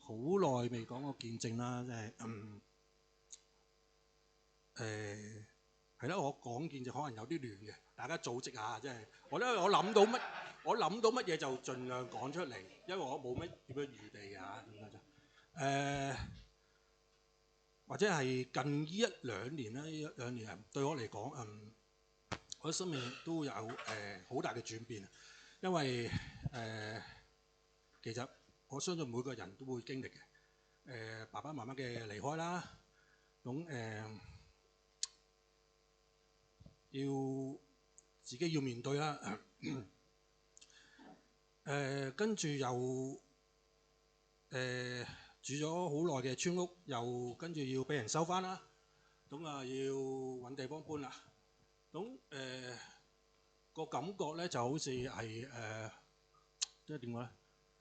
好耐未講過見證啦，即係係啦，我講見證可能有啲亂嘅，大家組織下，即係我諗到乜嘢就盡量講出嚟，因為我冇乜點樣預備嘅嚇，咁樣就或者係近呢一兩年啦，呢一兩年對我嚟講，我生命都有好大嘅轉變，因為其實我相信每個人都會經歷嘅，爸爸媽媽嘅離開啦，咁要自己要面對啦，跟住又住咗好耐嘅村屋，又跟住要俾人收翻啦，咁啊要揾地方搬啦，咁個感覺咧就好似係即係點講咧？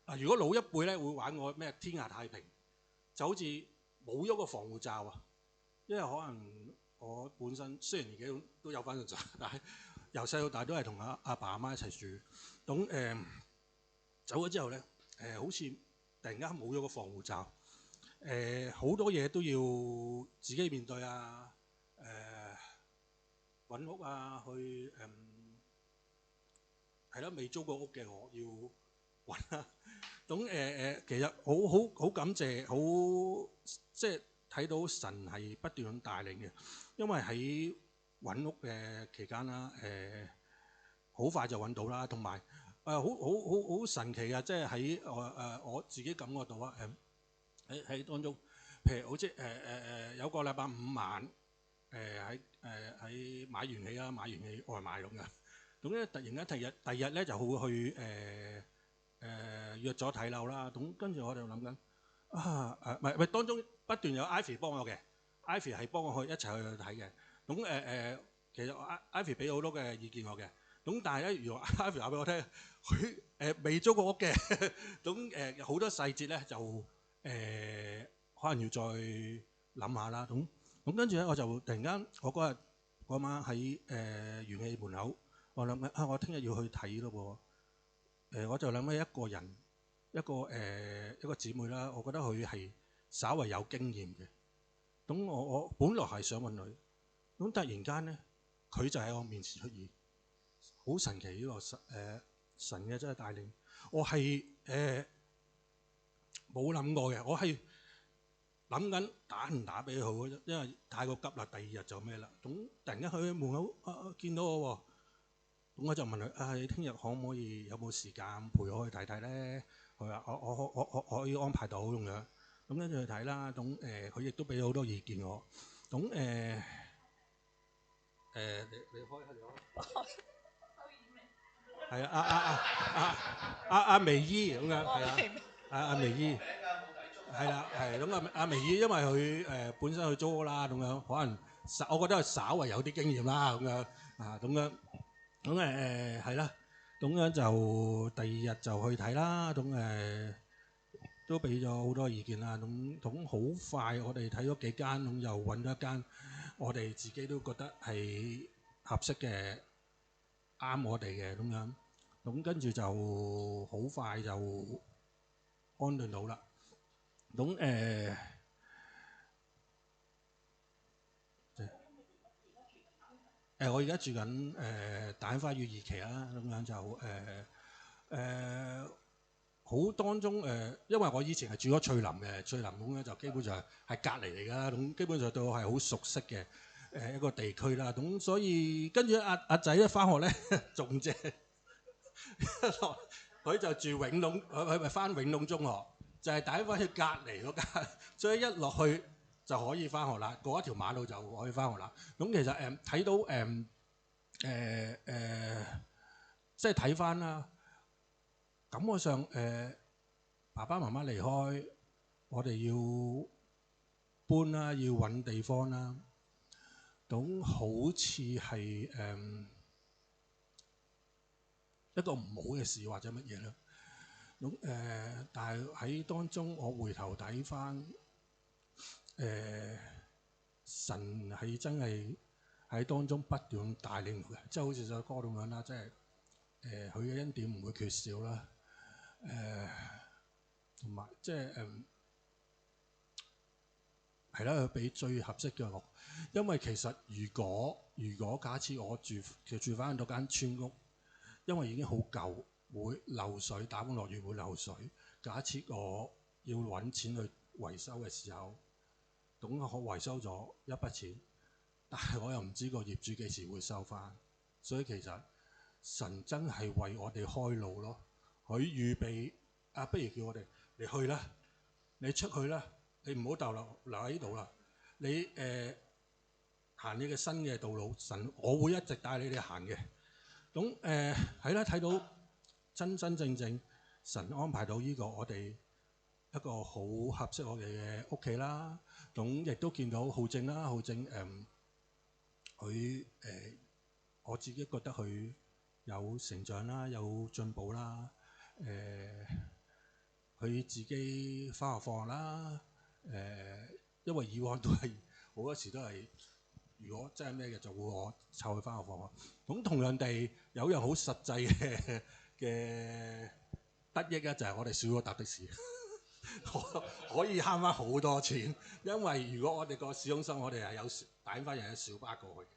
啊！如果老一輩咧會玩我咩天下太平，就好似冇咗個防護罩啊！因為可能我本身雖然年紀都有翻咁上下，但係由細到大都係同阿爸阿媽一齊住。咁走咗之後咧，好似突然間冇咗個防護罩，好多嘢都要自己面對啊！揾屋啊，去係咯，未租過屋嘅我要揾啦。咁其實好感謝，好即係睇到神係不斷咁帶領嘅，因為喺揾屋嘅期間啦，好快就揾到啦，同埋好神奇啊！即係喺我自己感覺到啊，喺當中，譬如好似有個禮拜5晚，喺買完戲啦，買完戲外賣咁嘅，咁咧突然間第二日咧就會去約咗睇樓啦，咁跟住我就諗緊唔係當中不斷有 Ivy 幫我嘅 ，Ivy 係幫我一齊去睇嘅。咁其實 Ivy 俾好多嘅意見我嘅，咁但係咧，如果 Ivy 話俾我聽，佢未租過屋嘅，咁好多細節咧就可能要再諗下啦。咁跟住咧，我就突然間我嗰晚喺元氣門口，我諗緊我聽日要去睇咯喎。我就諗起一個人，一個姊妹啦，我覺得佢係稍為有經驗嘅。咁我本來係想問佢，咁突然間咧，佢就喺我面前出現，好神奇呢個神嘅真係帶領。我係冇諗過嘅，我係諗緊打唔打俾佢好，因為太過急啦，第二日就咩啦。咁突然間佢喺門口見到我喎。咁我就問佢：你聽日可唔可以有冇時間陪我去睇睇咧？佢話：我可以安排到咁樣。咁跟住去睇啦。咁佢亦都俾咗好多意見我。咁你開下咗。係阿眉姨咁樣，係啊，阿眉姨。係啦，係咁阿眉姨，因為佢本身去租屋啦，咁樣可能我覺得係稍為有啲經驗啦，咁樣咁樣。咁係啦，咁樣就第二日就去睇啦，咁都俾咗好多意見啦，咁好快我哋睇咗幾間，咁又揾咗一間我哋自己都覺得係合適嘅啱我哋嘅咁樣，咁跟住就好快就安頓到啦。咁我而家住緊大興花園2期啦，咁樣就好當中因為我以前係住咗翠林嘅，翠林咁咧就基本上係隔離嚟㗎啦，咁基本上對我係好熟悉嘅一個地區啦，咁所以跟住阿仔咧翻學咧仲正，佢就住永隆，佢咪翻永隆中學，就係大興花園隔離嗰間，所以一落去就可以翻學啦，過一條馬路就可以翻學啦。咁其實睇到即係睇翻啦。感覺上爸爸媽媽離開，我哋要搬啦，要揾地方啦，咁好似係一個唔好嘅事或者乜嘢啦。咁但係喺當中，我回頭睇翻神係真係喺當中不斷帶領嘅，即係好似首歌咁樣啦，即係佢嘅恩典唔會缺少啦。同埋即係係啦，佢俾最合適嘅我。因為其實如果假設我住翻到間村屋，因為已經好舊，會漏水，打風落雨會漏水。假設我要揾錢去維修嘅時候，咁我維修咗一筆錢，但係我又唔知個業主幾時會收翻，所以其實神真係為我哋開路咯。佢預備不如叫我哋你去啦，你出去啦，你唔好留喺呢度啦。你行你嘅新嘅道路，神我會一直帶你哋行嘅。咁係啦，睇到真正神安排到呢個我哋一個好合適我哋嘅屋企啦。咁亦都見到浩正啦，浩正佢我自己覺得佢有成長啦，有進步啦。佢自己返學放學啦，因為以往都係好多時都係，如果真係咩嘅就會我湊佢返學放學。咁同樣地有樣好實際嘅得益咧，就係我哋少咗搭的士，可以慳返好多錢。因為如果我哋個市中心我哋係有大興花園有小巴過去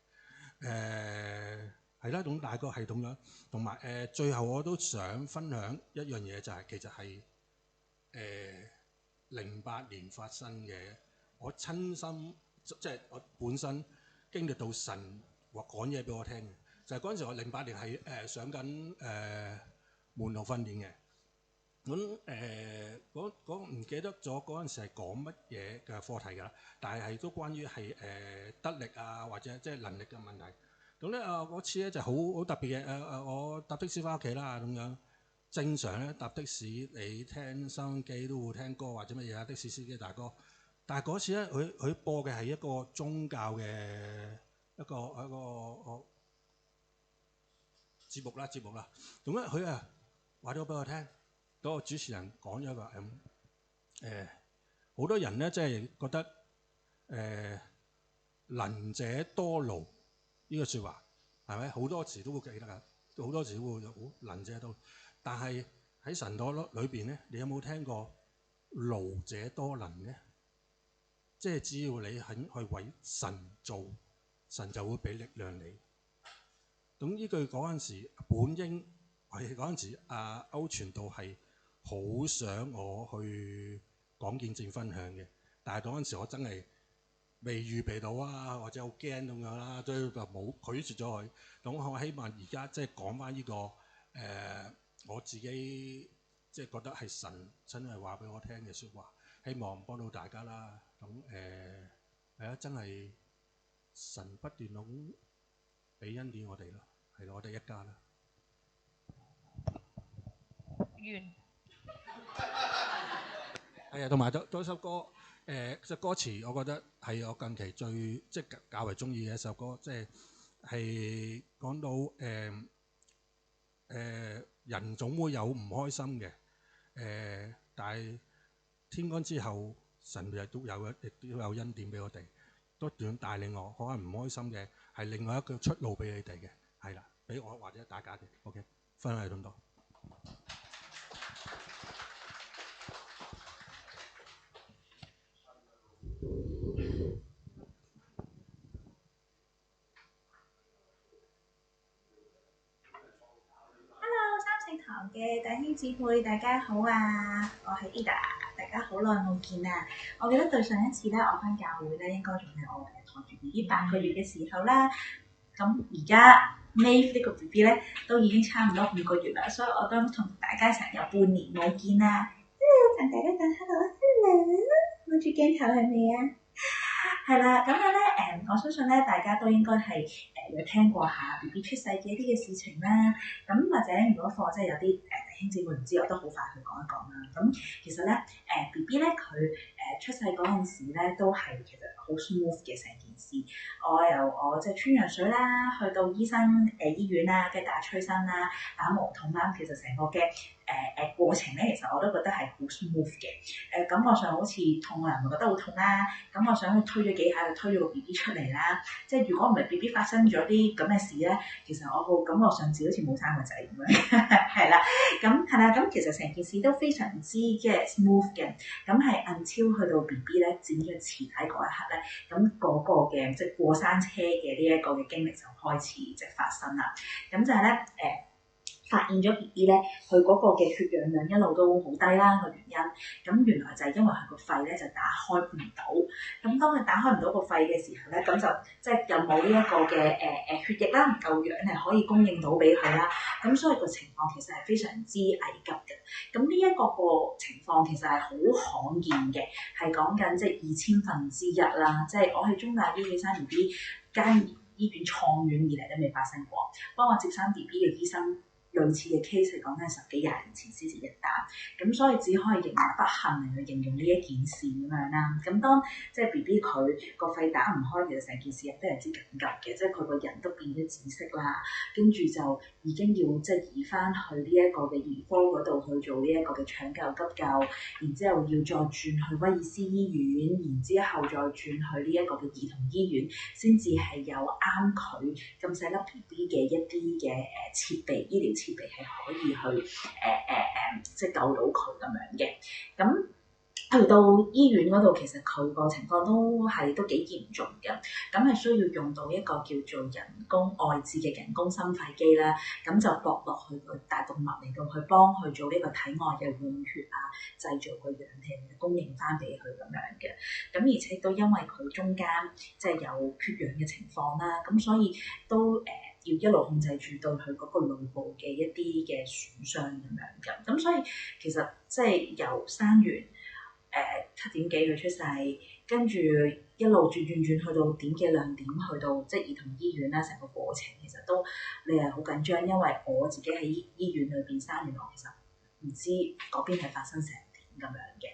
嘅，係啦，咁大個係咁樣，同埋最後我都想分享一樣嘢，就係其實係08年發生嘅，我親身即係我本身經歷到神話講嘢俾我聽嘅，就係嗰陣時我08年係上緊門徒訓練嘅，咁唔記得咗嗰陣時係講乜嘢嘅課題㗎啦，但係都關於係得力啊或者即係能力嘅問題。咁咧嗰次咧就好特別嘅，我搭的士翻屋企啦咁樣。正常咧搭的士你聽收音機都會聽歌或者乜嘢啊，的士司機大哥。但係嗰次咧佢播嘅係一個宗教嘅一個節目啦。咁咧佢話咗俾我聽，嗰個主持人講咗話好多人咧即係覺得能者多勞。呢個説話係咪好多時都會記得㗎？好多時都會好能者多，但係喺神道裏邊咧，你有冇聽過勞者多能咧？即係只要你肯去為神做，神就會俾力量你。咁呢句嗰陣時，本應係嗰陣時，歐傳道係好想我去講見證分享嘅，但係嗰陣時我真係未預備到啊，或者好驚咁樣啦，所以就冇拒絕咗佢。咁我希望而家即係講翻呢個我自己即係覺得係神真係話俾我聽嘅説話，希望幫到大家啦。咁係啊，真係神不斷咁俾恩典我哋咯，係我哋一家啦。完。係啊，同埋多首歌。隻歌詞，我覺得係我近期最即係較為中意嘅一首歌，即係講到人總會有唔開心嘅，但係天光之後，神亦都有恩典俾我哋，不斷帶領我。可能唔開心嘅係另外一個出路俾你哋嘅，係啦。俾我或者大家嘅。OK， 分享係咁多。三聖堂嘅弟兄姊妹，大家好啊！我係 Ada， 大家好耐冇見啦。我記得對上一次咧，我翻教會咧，應該仲係我抬住 BB 8個月嘅時候啦。咁而家 May 呢個 BB 咧都已經差唔多5個月啦，所以我都同大家成有半年冇見啦。同大家講 hello， 望住鏡頭係咪啊？係啦，咁樣咧我相信咧大家都應該係有聽過下 BB 出世嘅一啲嘅事情啦。咁或者如果課即係有啲弟兄姊妹唔知，我都好快去講一講啦。咁其實咧BB 咧佢出世嗰陣時咧都係其實好 smooth 嘅成件事。我由我即係穿羊水啦，去到醫生醫院啦，跟住打催生啦，打無痛啦，其實成個嘅過程咧，其實我都覺得係好 smooth 嘅。感覺上好似痛啊，又唔覺得好痛啦。咁我想去推咗幾下就推咗個 BB 出嚟啦。即係如果唔係 BB 發生咗啲咁嘅事咧，其實我個感覺上自己好似冇生個仔咁樣。係啦，咁係啦，咁其實成件事都非常之嘅 smooth 嘅。咁係until去到 BB 咧剪咗臍帶嗰一刻咧，咁嗰個嘅即係過山車嘅呢一個嘅經歷就開始即係發生啦。咁就係咧發現咗 BB 咧，佢嗰個嘅血氧量一路都好低啦，個原因。咁原來就係因為佢個肺咧就打開唔到。咁當佢打開唔到個肺嘅時候咧，咁就即係又冇呢一個嘅血液啦，唔夠氧係可以供應到俾佢啦。咁所以個情況其實係非常之危急嘅。咁呢一個情況其實係好罕見嘅，係講緊即係1/2000啦。即係我喺中大醫院生 BB 間醫院創院以嚟都未發生過，幫我接生 BB 嘅醫生。類似嘅 case 係講緊10幾20年前先至一單，咁所以只可以形容不幸嚟去形容呢一件事咁樣啦。咁當即係 BB 佢個肺打唔開，其實成件事係非常之緊急嘅，即係佢個人都變咗紫色啦，跟住就已經要即係移翻去呢一個嘅兒科嗰度去做呢一個嘅搶救急救，然之後要再轉去威爾斯醫院，然之後再轉去呢一個嘅兒童醫院，先至係有啱佢咁細粒 BB 嘅一啲嘅設備醫療設備係可以去即係救到佢咁樣嘅。咁去到醫院嗰度，其實佢個情況都幾嚴重嘅。咁係需要用到一個叫做人工外置嘅人工心肺機啦。咁就駁落去個大動脈嚟到去幫佢做呢個體外嘅換血啊，製造個氧氣嚟供應翻俾佢咁樣嘅。咁而且都因為佢中間即係有缺氧嘅情況啦，咁所以都要一路控制住對佢嗰個腦部嘅一啲嘅損傷咁樣嘅。咁所以其實即係由生完7點幾佢出世，跟住一路轉去到點幾2點去到即係兒童醫院啦，成個過程其實都你係好緊張，因為我自己喺醫院裏邊生完，我其實唔知嗰邊係發生成點咁樣嘅。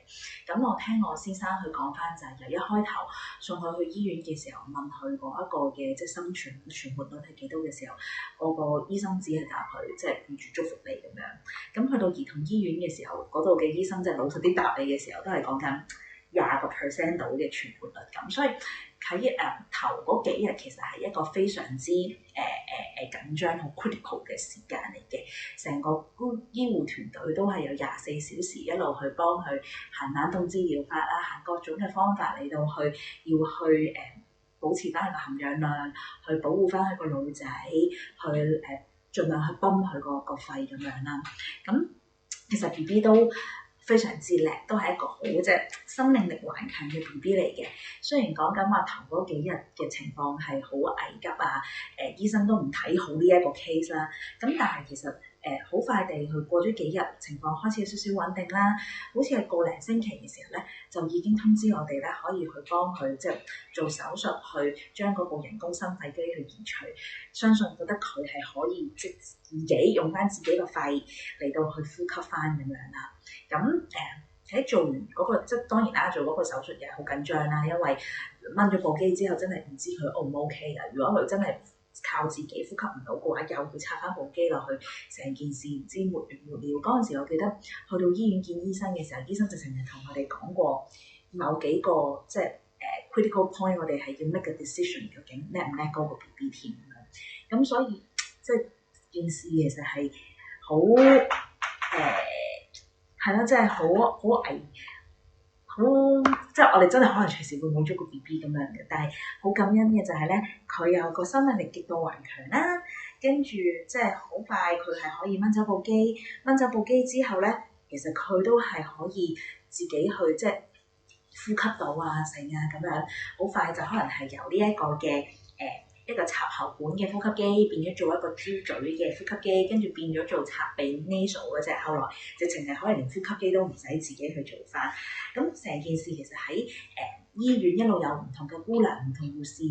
咁我聽我先生去講翻就係由一開頭送佢去醫院嘅時候，問佢嗰一個嘅即係生存活率係幾多嘅時候，我個醫生只係答佢即係預祝福你咁樣。咁去到兒童醫院嘅時候，嗰度嘅醫生即係老實啲答你嘅時候，都係講緊20% 度嘅存活率咁，所以喺頭嗰幾日其實係一個非常之緊張好 critical 嘅時間嚟嘅，成個醫護團隊都係有24小時一路去幫佢行冷凍治療法啦，行各種嘅方法嚟到去要去保持翻佢個含氧量，去保護翻佢個女仔，去盡量去泵佢個肺咁樣啦。咁其實 BB 都非常之叻，都係一個好即係生命力頑強嘅 BB 嚟嘅。雖然講緊話頭嗰幾日嘅情況係好危急啊，醫生都唔睇好呢一個 case 啦。咁但係其實好快地去過咗幾日，情況開始有少少穩定啦。好似係個零星期嘅時候咧，就已經通知我哋咧可以去幫佢即係做手術，去將嗰部人工心肺機去移除。相信覺得佢係可以即係自己用翻自己個肺嚟到去呼吸翻咁樣啦。咁喺做完嗰個即係當然啦，做嗰個手術又係好緊張啦，因為掹咗部機之後真係唔知佢 O 唔 OK 㗎。如果佢真係靠自己呼吸唔到嘅話，又會插翻部機落去，成件事唔知沒完沒了。嗰陣時我記得去到醫院見醫生嘅時候，醫生就成日同我哋講過某幾個即係critical point，我哋係要 make a decision，究竟叻唔叻嗰個 BB 添咁。所以即係件事其實係好係咯，真係好危。好，即係我哋真係可能隨時會冇咗個 BB 咁樣嘅，但係好感恩嘅就係咧，佢有個生命力極度頑強啦，跟住即係好快佢係可以掹走部機，掹走部機之後咧，其實佢都係可以自己去即係呼吸到啊成啊咁樣，好快就可能係由呢一個嘅一個插喉管嘅呼吸機變咗做一個挑嘴嘅呼吸機，跟住變咗做插鼻 nasal 嗰隻，後來直情係可以連呼吸機都唔使自己去做翻。咁成件事其實喺醫院一路有唔同嘅姑娘、唔同護士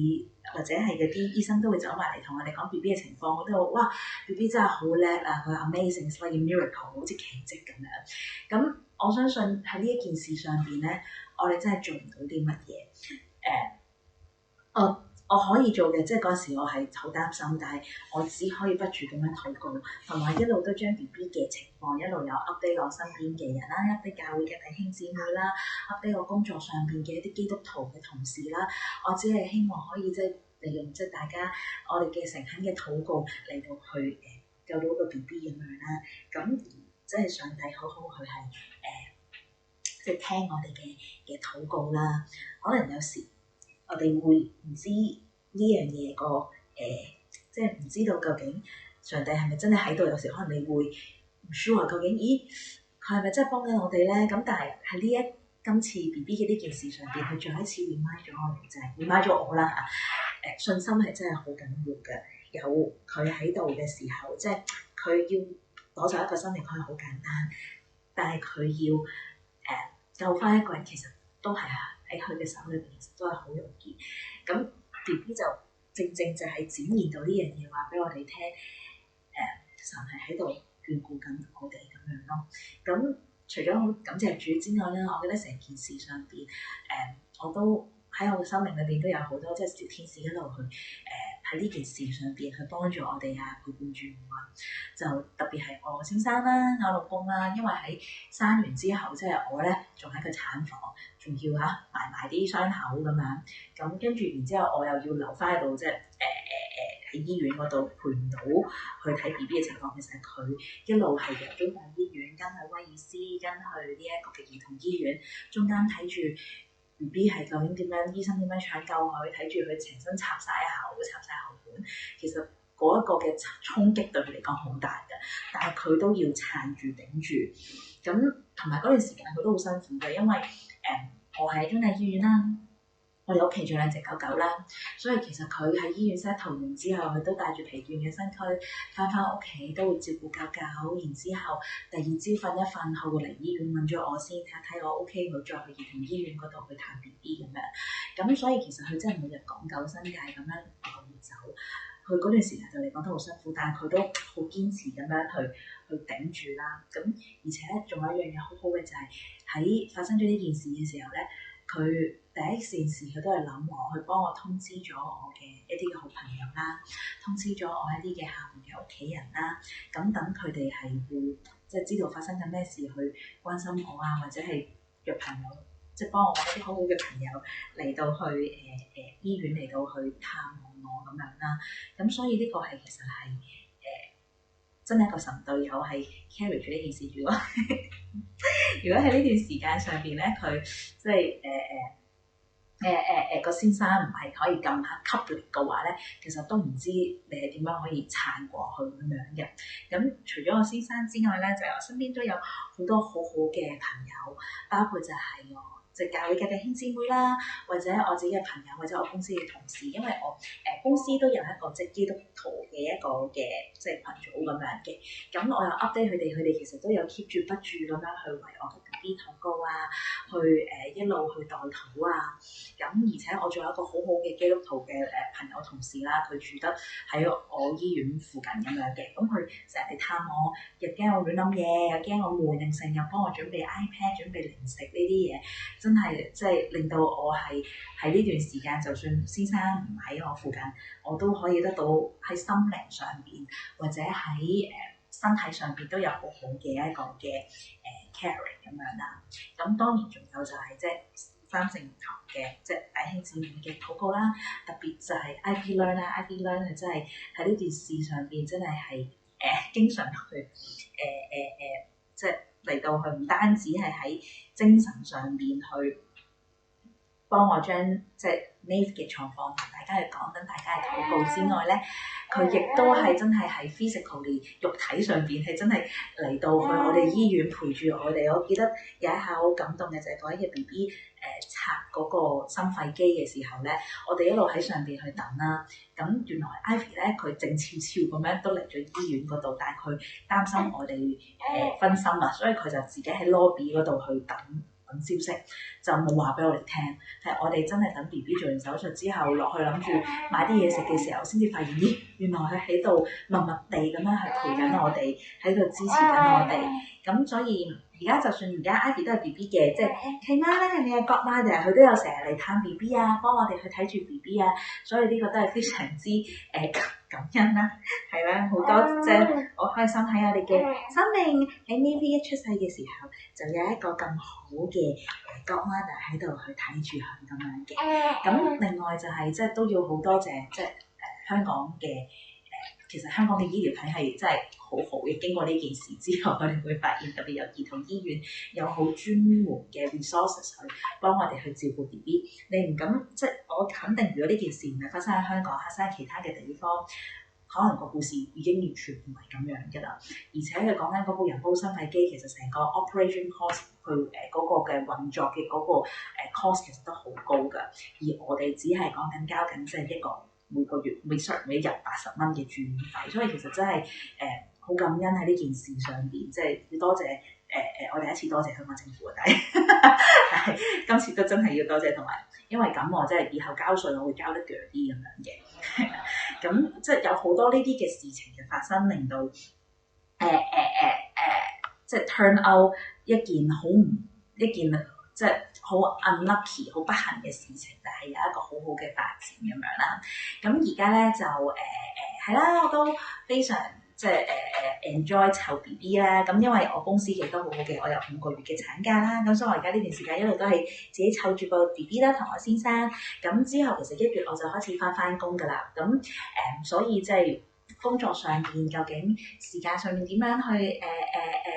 或者係嗰啲醫生都會走埋嚟同我哋講 BB 嘅情況，我都話哇 BB 真係好叻啊，佢 amazing，it's like a miracle， 好似奇蹟咁樣。咁我相信喺呢一件事上邊咧，我哋真係做唔到啲乜嘢。我可以做嘅，即係嗰時我係好擔心，但係我只可以不住咁樣禱告，同埋一路都將 BB 嘅情況一路有 update 我身邊嘅人啦，update 教會嘅弟兄姊妹啦，update 我工作上邊嘅一啲基督徒嘅同事啦。我只係希望可以即係利用即係大家我哋嘅誠懇嘅禱告嚟到去救到個 BB 咁樣啦。咁即係上帝好好佢係即係聽我哋嘅禱告啦。可能有時我哋會唔知呢樣嘢個即係唔知道究竟上帝係咪真係喺度？有時可能你會唔 sure 究竟，咦佢係咪真係幫緊我哋咧？咁但係喺今次 BB 嘅呢件事上邊，佢再一次 remind 咗我哋，就係 remind 咗我啦嚇。信心係真係好緊要嘅，有佢喺度嘅時候，即係佢要攞走一個生命，佢係好簡單，但係佢要救翻一個人，其實都係喺佢嘅手裏邊，其實都係好容易。咁 BB 就正就係展現到呢樣嘢，話俾我哋聽，神係喺度眷顧緊我哋咁樣咯。咁除咗好感謝主之外咧，我覺得成件事上邊，我都喺我嘅生命裏邊都有好多即係小天使一路去喺呢件事上邊去幫助我哋啊，陪伴住我啊。就特別係我先生啦、我老公啦，因為喺生完之後，即係我咧仲喺個產房，仲要埋啲傷口咁樣。咁跟住然之後，我又要留翻喺度，即係喺醫院嗰度陪唔到去睇 BB 嘅情況。其實佢一路係由中大醫院跟去威爾斯，跟去呢一個嘅兒童醫院，中間睇住 BB 係究竟點樣，醫生點樣搶救佢，睇住佢全身插晒喉管。其實嗰一個嘅衝擊對佢嚟講好大嘅，但係佢都要撐住頂住。咁同埋嗰段時間佢都好辛苦嘅，因為我喺中大醫院啦。我哋屋企仲有兩隻狗狗啦，所以其實佢喺醫院 settle 完之後，佢都帶住疲倦嘅身軀翻屋企，都會照顧狗狗。然之後第二朝瞓一瞓，佢會嚟醫院問咗我先，睇我 OK，佢再去兒童醫院嗰度去探 BB 咁樣。咁所以其實佢真係每日趕狗新界咁樣走。佢嗰段時間就嚟講都好辛苦，但係佢都好堅持咁樣去頂住啦。咁而且仲有一樣嘢好好嘅就係喺發生咗呢件事嘅時候咧，佢第一件事佢都係諗我，去幫我通知咗我嘅一啲嘅好朋友啦，通知咗我一啲嘅廈門嘅屋企人啦，咁等佢哋係會即係知道發生緊咩事，去關心我啊，或者係約朋友，即係幫我揾一啲好好嘅朋友嚟到去醫院嚟到去探望我咁樣啦。咁所以呢個係其實係真係一個神隊友係 carry 住呢件事。如果喺呢段時間上邊咧，佢即係個先生唔係可以咁吸力嘅話咧，其實都唔知你係點樣可以撐過去咁樣嘅。咁除咗我先生之外咧，就我身邊都有好多好好嘅朋友，包括就係我即係教會嘅弟兄姊妹啦，或者我自己嘅朋友，或者我公司嘅同事，因為我公司都有一個即係基督徒嘅一個嘅即係群組咁樣嘅。咁我又 update 佢哋其實都有 keep 住不住咁樣去為我嘅 BB 禱告啊，去一路去代禱啊。咁而且我仲有一個好好嘅基督徒嘅朋友同事啦，佢住得喺我醫院附近咁樣嘅。咁佢成日嚟探我，又驚我亂諗嘢，又驚我悶定性，又幫我準備 iPad、準備零食呢啲嘢。真係即係令到我係喺呢段時間，就算先生唔喺我附近，我都可以得到喺心靈上邊或者喺身體上邊都有好好嘅一個嘅caring 咁樣啦。咁當然仲有就係即係三聖堂嘅即係弟兄姊妹嘅禱告啦，特別就係 Ivy Learn 啦，Ivy Learn 係真係喺呢件事上邊真係經常去即係嚟到去唔單止係喺精神上邊去幫我將即係 Nave 嘅狀況同大家去講，等大家嘅禱告之外咧，佢亦都係真係喺 physically 肉體上邊係真係嚟到去我哋醫院陪住我哋。我記得有一下好感動嘅就係嗰一日 B B 插嗰個心肺機嘅時候咧，我哋一路喺上邊去等啦。咁原來 Ivy 咧佢靜悄悄咁樣都嚟咗醫院嗰度，但係佢擔心我哋分心啊，所以佢就自己喺 lobby 嗰度去等消息，就冇話俾我哋聽。係我哋真係等 B B 做完手術之後落去諗住買啲嘢食嘅時候，先至發現咦，原來佢喺度默默地咁樣去陪緊我哋，喺度支持緊我哋。咁所以而家就算而家 Ivy 都係 B B 嘅，即係契媽咧，你係god媽嘅，佢都有成日嚟探 B B 啊，幫我哋去睇住 B B 啊，所以呢個都係非常之感恩啦，係啦，好多即係好開心喺我哋嘅生命喺 Navy 一出世嘅時候，就有一個咁好嘅godmother喺度去睇住佢咁樣嘅。咁另外就係即係都要好多謝即係香港嘅其實香港嘅醫療體系真係好好嘅。經過呢件事之後，我哋會發現特別有兒童醫院有好專門嘅 resources 去幫我哋去照顧 BB。你唔敢即係我肯定，如果呢件事唔係發生喺香港，發生喺其他嘅地方，可能個故事已經完全唔係咁樣嘅啦。而且佢講緊嗰部人工心肺機，其實成個 operation cost 佢嗰個嘅運作嘅嗰個cost 其實都好高㗎。而我哋只係講緊交緊即係一個每個月每日80蚊嘅住院費，所以其實真係好感恩喺呢件事上邊，即係要多謝我哋一次多謝香港政府，但係今次都真係要多謝，同埋因為咁我真係以後交稅我會交得腳啲咁樣嘅，咁即係有好多呢啲嘅事情嘅發生，令到即係 turn out 一件即係好 unlucky 好不幸嘅事情，但係有一個好好嘅發展咁樣啦。咁而家咧就係啦，我都非常即係enjoy 湊 B B 啦。咁因為我公司亦都好好嘅，我有5個月嘅產假啦。咁所以我而家呢段時間一路都係自己湊住個 B B 啦，同我先生。咁之後其實1月我就開始翻工㗎啦。咁所以即係工作上邊究竟時間上面點樣去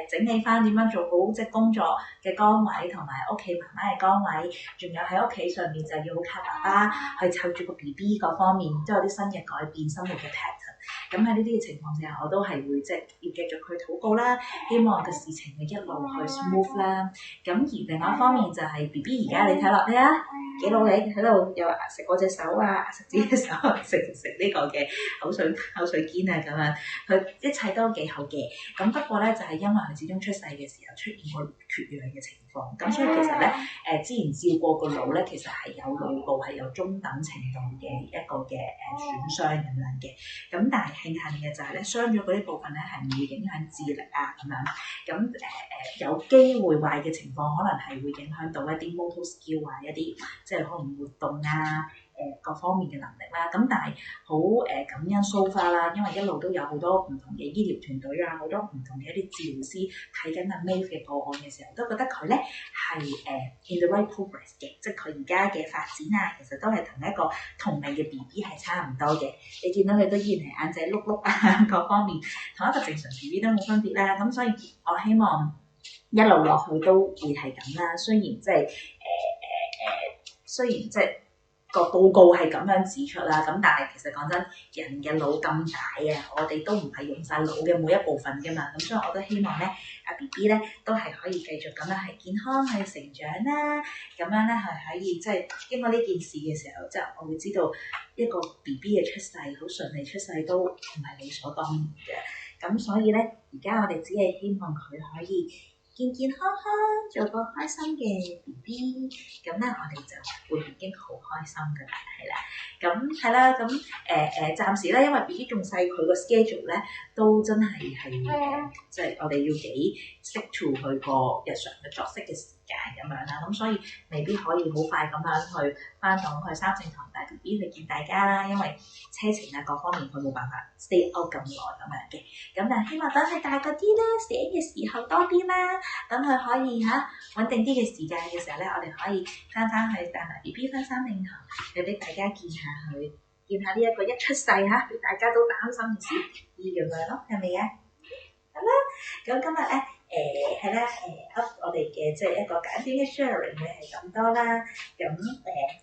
整理翻，點樣做好即係工作嘅崗位同埋屋企媽媽嘅崗位，仲有喺屋企上面就要靠爸爸去湊住個 B B 嗰方面，都有啲新嘅改變，生活嘅 pattern。咁喺呢啲嘅情況下，我都係會即係要繼續去禱告啦，希望個事情會一路去 smooth 啦。咁而另外一方面就係 B B 而家你睇落咩啊？幾努力喺度又食我隻手啊，食自己隻手，食呢個嘅口水肩啊咁樣，佢一切都幾好嘅。咁不過咧就係因為佢始終出世嘅時候出現過缺氧嘅情況，咁所以其實咧之前照過個腦咧，其實係有腦部係有中等程度嘅一個嘅損傷咁樣嘅。咁但係慶幸嘅就係咧，傷咗嗰啲部分咧係唔會影響智力啊咁樣。咁有機會壞嘅情況可能係會影響到一啲 motor skill 啊，一啲即係可能活動啊，各方面嘅能力啦。咁但係好感恩 so far 啦，因為一路都有好多唔同嘅醫療團隊啊，好多唔同嘅一啲治療師睇緊阿 Nave 嘅個案嘅時候，都覺得佢咧係in the right progress 嘅，即係佢而家嘅發展啊，其實都係同一個同齡嘅 BB 係差唔多嘅。你見到佢都依然係眼仔碌碌啊，各方面同一個正常 BB 都冇分別啦。咁所以我希望一路落去都會係咁啦。雖然即係個報告係咁樣指出啦，咁但係其實講真，人嘅腦咁大啊，我哋都唔係用晒腦嘅每一部分㗎嘛。咁所以我都希望咧，阿 B B 咧都係可以繼續咁樣係健康去成長啦。咁樣咧係可以即係經過呢件事嘅時候，即係我會知道一個 B B 嘅出世好順利出世都唔係理所當然嘅。咁所以咧，而家我哋只係希望佢可以健健康康做個開心嘅 BB， 咁咧我哋就會已經好開心噶啦，係啦，咁係啦，咁暫時咧，因為 BB 仲細，佢個 schedule 咧都真係即係我哋要幾 stick to 佢個日常嘅作息嘅時間咁樣啦，咁所以未必可以好快咁樣去翻到去三聖堂帶 BB 去見大家啦，因為車程啊各方面佢冇辦法 stay out 咁耐咁樣嘅，咁但係希望等佢大個啲啦，醒嘅時候多啲啦。等佢可以穩定啲嘅時間嘅時候咧，我哋可以翻去帶埋 B B 翻三聖堂，俾大家見下佢，叫見下呢一個一出世嚇，俾大家都擔心嘅小 B 咁樣咯，係咪啊？好啦，咁今日咧係啦我哋嘅即係一個簡短嘅 sharing 咧係咁多啦，咁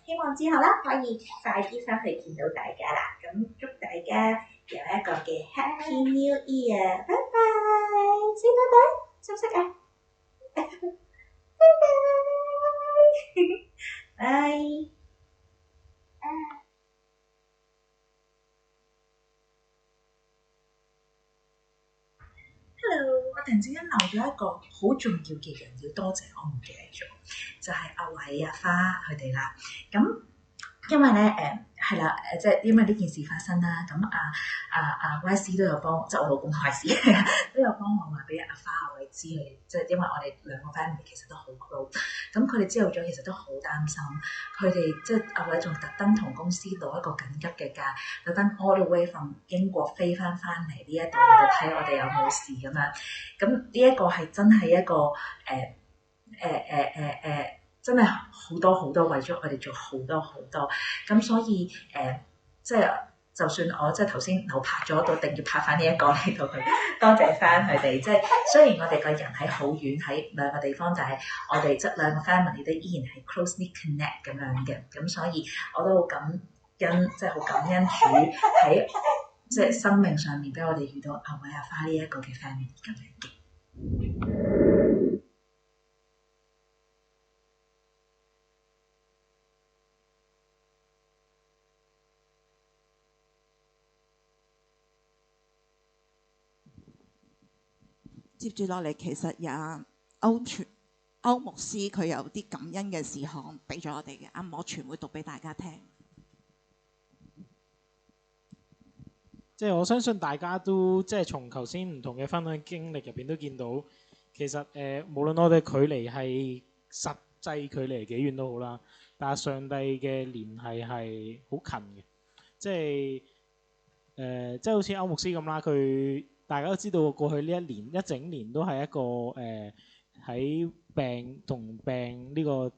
希望之後啦可以快啲翻去見到大家啦，咁祝大家有一個嘅 Happy New Year， 拜拜，先拜拜，識唔識啊？拜拜，拜。Hello， 我突然之間漏咗一個好重要嘅人要多謝，我唔記得咗，就係阿偉、阿花佢哋啦。咁因為咧係啦即係因為呢件事發生啦，咁阿 YC 都有幫，即係我老公 YC 都有幫我話俾阿花阿偉知佢，即係因為我哋兩個 family 其實都好 close， 咁佢哋知道咗其實都好擔心，佢哋即係阿偉仲特登同公司攞一個緊急嘅假，特登 all the way from 英國飛翻嚟呢一度嚟睇我哋有冇事咁樣，咁呢一個係真係一個真係好多好多為咗我哋做好多好多，咁所以即係就算我即係頭先漏拍咗，都一定要拍翻呢一個嚟到佢，多謝翻佢哋。即係雖然我哋個人喺好遠喺兩個地方，但係我哋即係兩個 family 都依然係 closely connect 咁樣嘅，咁所以我都好感恩，即係好感恩主喺即係生命上面俾我哋遇到阿偉阿花呢一個嘅 family 咁樣嘅。接住落嚟，其實有歐牧師佢有啲感恩嘅事項俾咗我哋嘅，我全會讀俾大家聽。即係我相信大家都即係從頭先唔同嘅分享經歷入邊都見到，其實無論我哋距離係實際距離幾遠都好啦，但係上帝嘅聯繫係好近嘅，即係好似歐牧師咁啦，佢。大家都知道過去呢一整年都係一個喺同病呢個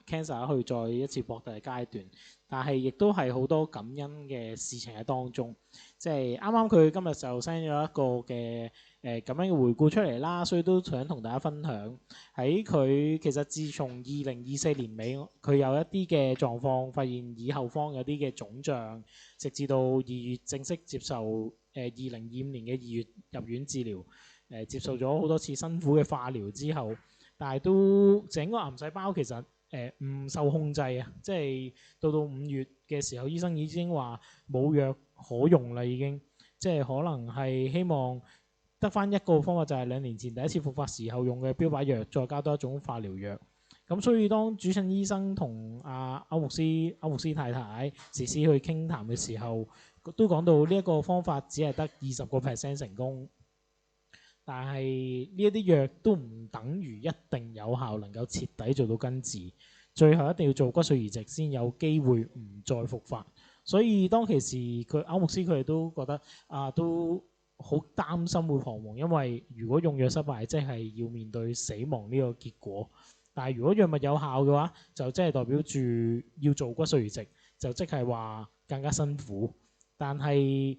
cancer 去再一次搏鬥嘅階段，但係亦都係好多感恩嘅事情喺當中。即係啱啱佢今日就 send 咗一個嘅感恩嘅回顧出嚟啦，所以都想同大家分享。喺佢其實自從2024年尾，佢有一啲嘅狀況，發現耳後方有啲嘅腫脹，直至到2月正式接受2025年嘅2月入院治療，接受咗好多次辛苦嘅化療之後，但係都整個癌細胞其實唔受控制啊！即係到5月嘅時候，醫生已經話冇藥可用啦，已經即係可能係希望得返一個方法，就係2年前第一次復發時候用嘅標靶藥，再加多一種化療藥。咁所以當主診醫生同歐牧師太太時時去傾談嘅時候，都講到呢一個方法只係得20% 成功，但係呢一啲藥都唔等於一定有效能夠徹底做到根治，最後一定要做骨髓移植先有機會唔再復發。所以當其時歐牧師佢哋都覺得都好擔心會彷徨，因為如果用藥失敗，即係要面對死亡呢個結果。但係如果藥物有效嘅話，就即係代表住要做骨髓移植，就即係話更加辛苦。但係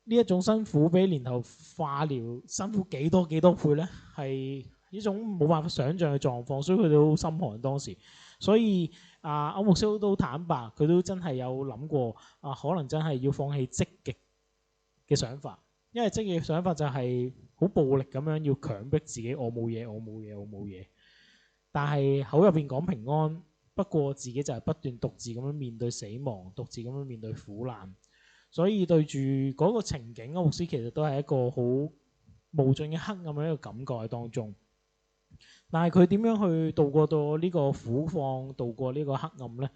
呢一種辛苦比年頭化療辛苦幾多倍呢？係呢種冇辦法想像嘅狀況，所以佢哋好心寒當時。所以歐牧師都坦白，佢都真係有諗過可能真係要放棄積極嘅想法，因為積極嘅想法就係好暴力咁樣要強迫自己，我冇嘢。但係口入邊講平安，不過自己就係不斷獨自咁樣面對死亡，獨自咁樣面對苦難。所以對住嗰個情景，歐牧師其實都係一個好無盡嘅黑暗嘅一個感覺喺當中。但係佢點樣去度過到呢個苦況，度過呢個黑暗呢？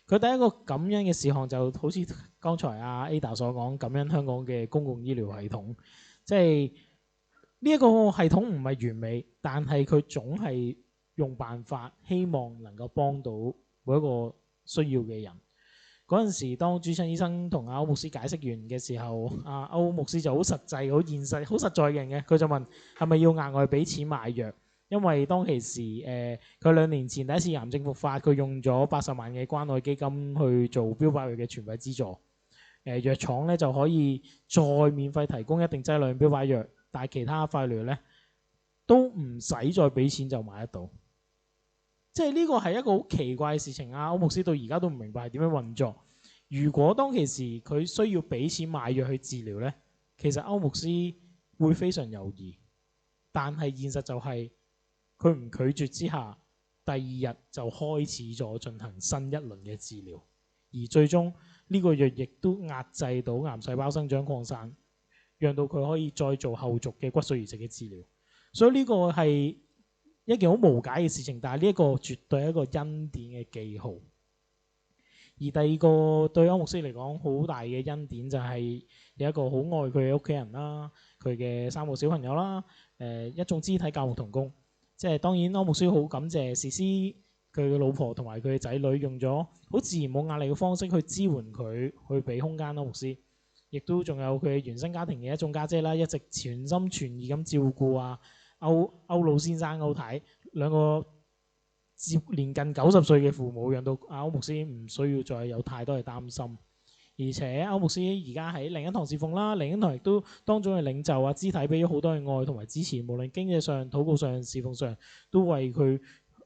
佢第一個感恩嘅事項就好似剛才Ada 所講，感恩香港嘅公共醫療系統。即係呢一個系統唔係完美，但係佢總係用辦法，希望能夠幫到每一個需要嘅人。嗰陣時，當主診醫生同歐牧師解釋完嘅時候，歐牧師就好實際、好現實、好實在嘅人嘅，佢就問係咪要額外俾錢買藥？因為當其時佢2年前第一次癌症復發，佢用咗80萬嘅關愛基金去做標靶藥嘅全費資助。藥廠咧就可以再免費提供一定劑量標靶藥，但係其他化療咧都唔使再俾錢就買得到。即係呢個係一個好奇怪嘅事情啊！歐牧師到而家都唔明白係點樣運作。如果當其時佢需要俾錢買藥去治療咧，其實歐牧師會非常猶豫。但係現實就係佢唔拒絕之下，第二日就開始咗進行新一輪嘅治療，而最終呢個藥亦都壓制到癌細胞生長擴散，讓到佢可以再做後續嘅骨髓移植嘅治療。所以呢個係一件好無解嘅事情，但係呢一個絕對係一個恩典嘅記號。而第二個對歐牧師嚟講好大嘅恩典就係有一個好愛佢嘅屋企人啦，佢嘅3個小朋友啦，一眾肢體教牧同工。即係當然歐牧師好感謝士師佢嘅老婆同埋佢嘅仔女用咗好自然冇壓力嘅方式去支援佢，去俾空間歐牧師。亦都仲有佢嘅原生家庭嘅一眾家姐啦，一直全心全意咁照顧啊歐老先生、歐太兩個年近90歲嘅父母，讓到歐牧師唔需要再有太多嘅擔心。而且歐牧師而家喺靈恩堂侍奉啦，靈恩堂亦都當中嘅領袖啊、肢體俾咗好多嘅愛同埋支持，無論經濟上、禱告上、侍奉上，都為佢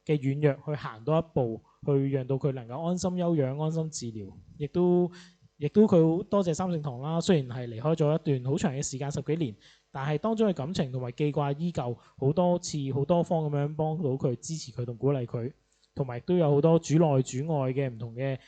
嘅軟弱去行多一步，去讓到佢能夠安心休養、安心治療。亦都佢好多謝三聖堂啦，雖然係離開咗一段好長嘅時間10幾年，但係當中嘅感情同埋記掛依舊，好多次好多方咁樣幫到佢、支持佢同鼓勵佢，同埋亦都有好多主內主外嘅唔同嘅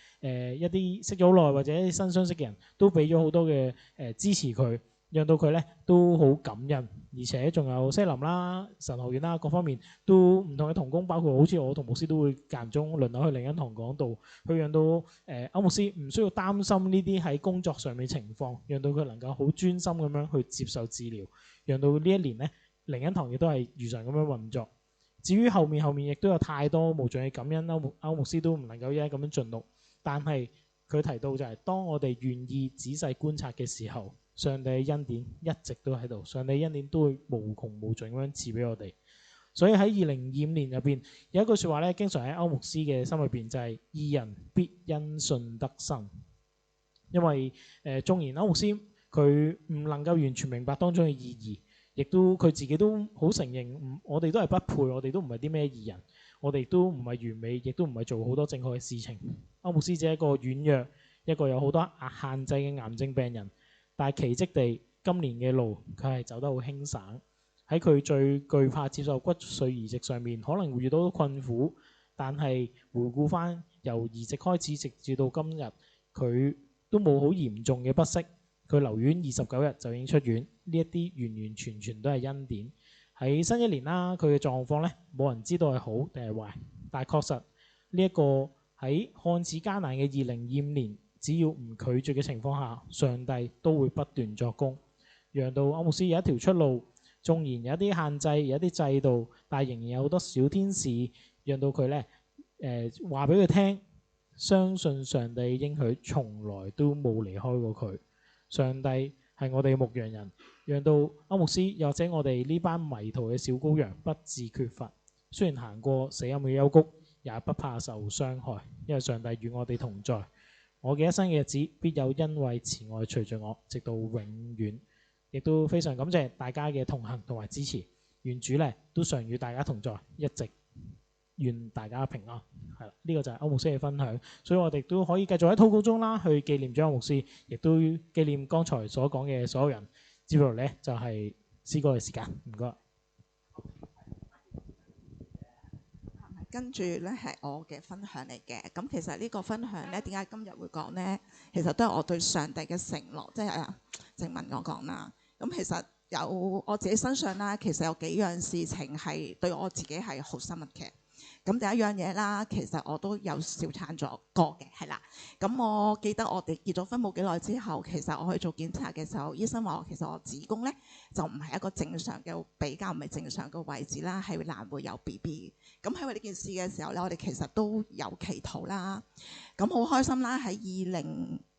一啲識咗好耐或者一啲新相識嘅人都俾咗好多嘅支持佢，讓到佢咧都好感恩。而且仲有西林啦、神學院啦各方面都唔同嘅同工，包括好似我同牧師都會間中輪流去靈恩堂講道，去讓到歐牧師唔需要擔心呢啲喺工作上面情況，讓到佢能夠好專心咁樣去接受治療，讓到呢一年咧靈恩堂亦都係如常咁樣運作。至於後面亦都有太多無盡嘅感恩，歐牧師都唔能夠一一咁樣盡錄，但係佢提到就係當我哋願意仔細觀察嘅時候，上帝嘅恩典一直都喺度，上帝嘅恩典都會無窮無盡咁樣賜俾我哋。所以喺2025年入邊有一句説話咧，經常喺歐牧師嘅心裏邊就係義人必因信得生。因為縱然歐牧師佢唔能夠完全明白當中嘅意義，亦都佢自己都好承認，我哋都係不配，我哋都唔係啲咩義人，我哋都唔係完美，亦都唔係做好多正確嘅事情。歐牧師只係一個軟弱，一個有好多限制嘅癌症病人。但係奇蹟地，今年嘅路佢係走得好輕省。喺佢最懼怕接受骨髓移植上面，可能會遇到困苦，但係回顧翻由移植開始直至到今日，佢都冇好嚴重嘅不適。佢留院29日就已經出院，呢一啲完完全全都係恩典。喺新一年啦，佢嘅狀況咧冇人知道係好定係壞，但係確實呢一個喺看似艱難嘅2025年。只要唔拒絕嘅情況下，上帝都會不斷作工，讓到歐牧師有一條出路。縱然有一啲限制，有一啲制度，但係仍然有好多小天使，讓到佢咧話俾佢聽，相信上帝應許從來都冇離開過佢。上帝係我哋嘅牧羊人，讓到歐牧師又或者我哋呢班迷途嘅小羔羊不致缺乏。雖然行過死蔭嘅幽谷，也不怕受傷害，因為上帝與我哋同在。我嘅一生嘅日子必有恩惠慈愛隨着我，直到永遠。亦都非常感謝大家嘅同行同埋支持。願主咧都常與大家同在，一直願大家平安。係啦，呢個就係歐牧師嘅分享。所以我哋都可以繼續喺禱告中啦，去紀念咗歐牧師，亦都紀念剛才所講嘅所有人。接落嚟咧就係詩歌嘅時間，唔該。跟住咧係我嘅分享嚟嘅，咁其實呢個分享咧點解今日會講咧？其實都係我對上帝嘅承諾，即係正文我講啦。咁其實有我自己身上啦，其實有幾樣事情係對我自己係好深刻嘅。咁第一樣嘢啦，其實我都有小產咗過嘅，係啦。咁我記得我哋結咗婚冇幾耐之後，其實我去做檢查嘅時候，醫生話其實我子宮咧就唔係一個正常嘅，比較唔係正常嘅位置啦，係難會有 BB。咁喺呢件事嘅時候咧，我哋其實都有祈禱啦。咁好開心啦！喺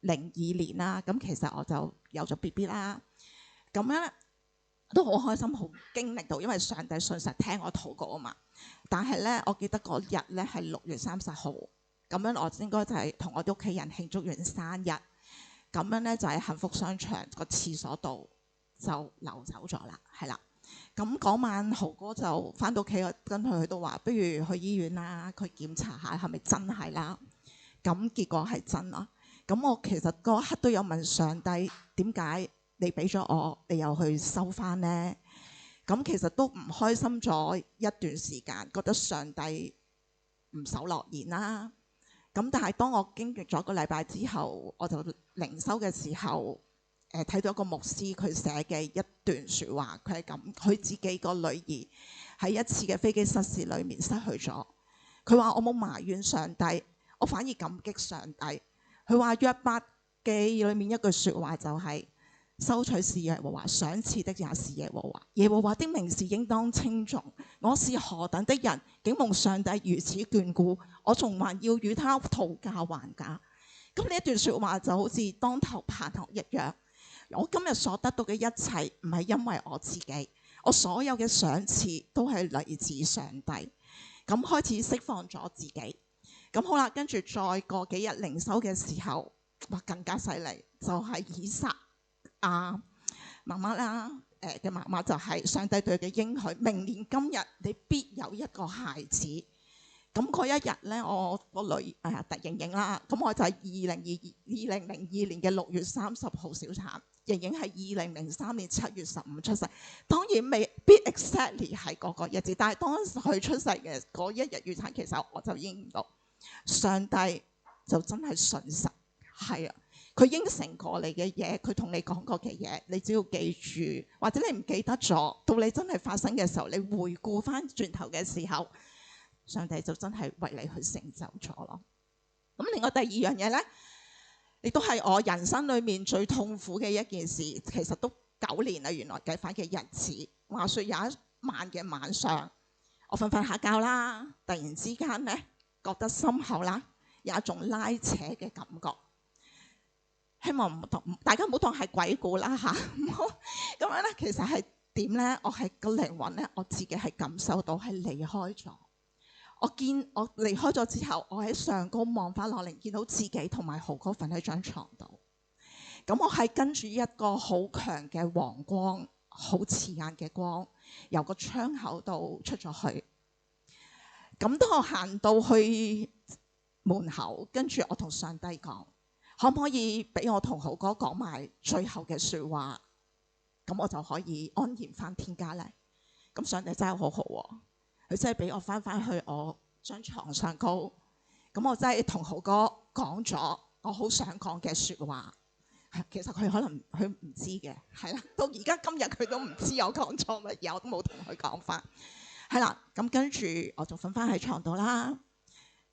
2002年啦，咁其實我就有咗 BB 啦。咁樣都好開心，好經歷到，因為上帝信實聽我禱告啊嘛。但係咧，我記得嗰日咧係6月30號，咁樣我應該就係同我啲屋企人慶祝完生日。咁樣咧就喺幸福商場個廁所度就流走咗啦，係啦。咁嗰晚豪哥就翻到屋企，跟佢都話，不如去醫院啦，佢檢查下係咪真係啦。咁結果係真啦。咁我其實嗰刻都有問上帝，點解你俾咗我，你又去收翻呢？咁其實都唔開心咗一段時間，覺得上帝唔守諾言啦。咁但係當我經歷咗個禮拜之後，我就靈修嘅時候，睇到一個牧師佢寫嘅一段説話，佢係咁，佢自己個女兒喺一次嘅飛機失事裏面失去咗。佢話我冇埋怨上帝，我反而感激上帝。佢話約伯記裏面一句説話就係、收取是耶和華，賞賜的也是耶和華。耶和華的名是應當稱頌。我是何等的人，竟蒙上帝如此眷顧，我仲還要與他討價還價。咁呢一段説話就好似當頭棒喝一樣。我今日所得到嘅一切唔係因為我自己，我所有嘅賞賜都係嚟自上帝。咁開始釋放咗自己。咁好啦，跟住再過幾日靈修嘅時候，哇更加犀利，就係以撒媽媽啦，嘅媽媽就係上帝對佢嘅應許，明年今日你必有一個孩子。咁嗰一日咧，我個女突盈盈啦，咁我就係2002年嘅6月30號小產，盈盈係2003年7月15出世。當然未必 exactly 係嗰個日子，但係當時佢出世嘅嗰一日預產，其實我就已經唔到。上帝就真係信實，係啊，佢應承過你嘅嘢，佢同你講過嘅嘢，你只要記住，或者你唔記得咗，到你真係發生嘅時候，你回顧翻轉頭嘅時候，上帝就真係為你去成就咗咯。咁另外第二樣嘢咧，亦都係我人生裏面最痛苦嘅一件事，其實都9年啦，原來計翻嘅日子。話說有一晚嘅晚上，我瞓下覺啦，突然之間咧覺得心口啦有一種拉扯嘅感覺。希望大家唔好當係鬼故啦嚇，唔好咁樣咧。其實係點咧？我係個靈魂咧，我自己係感受到係離開咗。我離開咗之後，我喺上高望翻落嚟，見到自己同埋豪哥瞓喺張床度。咁我係跟住一個好強嘅黃光，好刺眼嘅光，由個窗口度出咗去。咁當我行到去門口，跟住我同上帝講，可唔可以俾我同豪哥講埋最後嘅説話？咁我就可以安然翻天家咧。咁上帝真係好好喎，佢真係俾我翻去我張床上高。咁我真係同豪哥講咗我好想講嘅説話。其實佢可能佢唔知嘅，係啦。到而家今日佢都唔知我講錯乜嘢，我都冇同佢講翻。係啦，咁跟住我就瞓翻喺床度啦。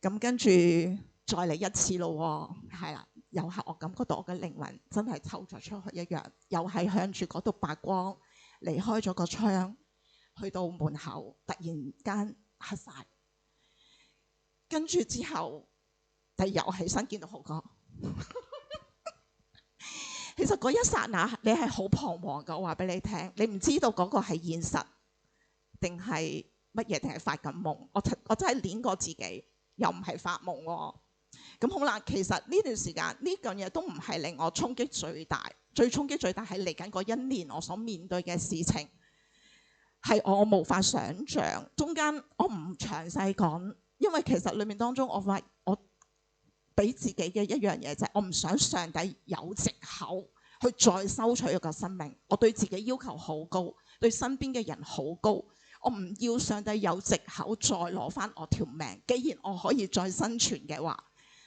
咁跟住再嚟一次咯，係啦。又係我感覺到我嘅靈魂真係抽咗出去一樣，又係向住嗰度白光離開咗個窗，去到門口突然間黑晒。跟住之後第二日我起身見到豪哥。其實嗰一剎那你係好彷徨㗎，我話俾你聽，你唔知道嗰個係現實定係乜嘢，定係發緊夢。我真係捏過自己，又唔係發夢喎。咁好啦，其實呢段時間呢樣嘢都唔係令我衝擊最大，最衝擊最大係嚟緊嗰1年我所面對嘅事情，係我無法想像。中間我唔詳細講，因為其實裡面當中我發我俾自己嘅一樣嘢就係我唔想上帝有藉口去再收取一個生命。我對自己要求好高，對身邊嘅人好高。我唔要上帝有藉口再攞翻我條命。既然我可以再生存嘅話，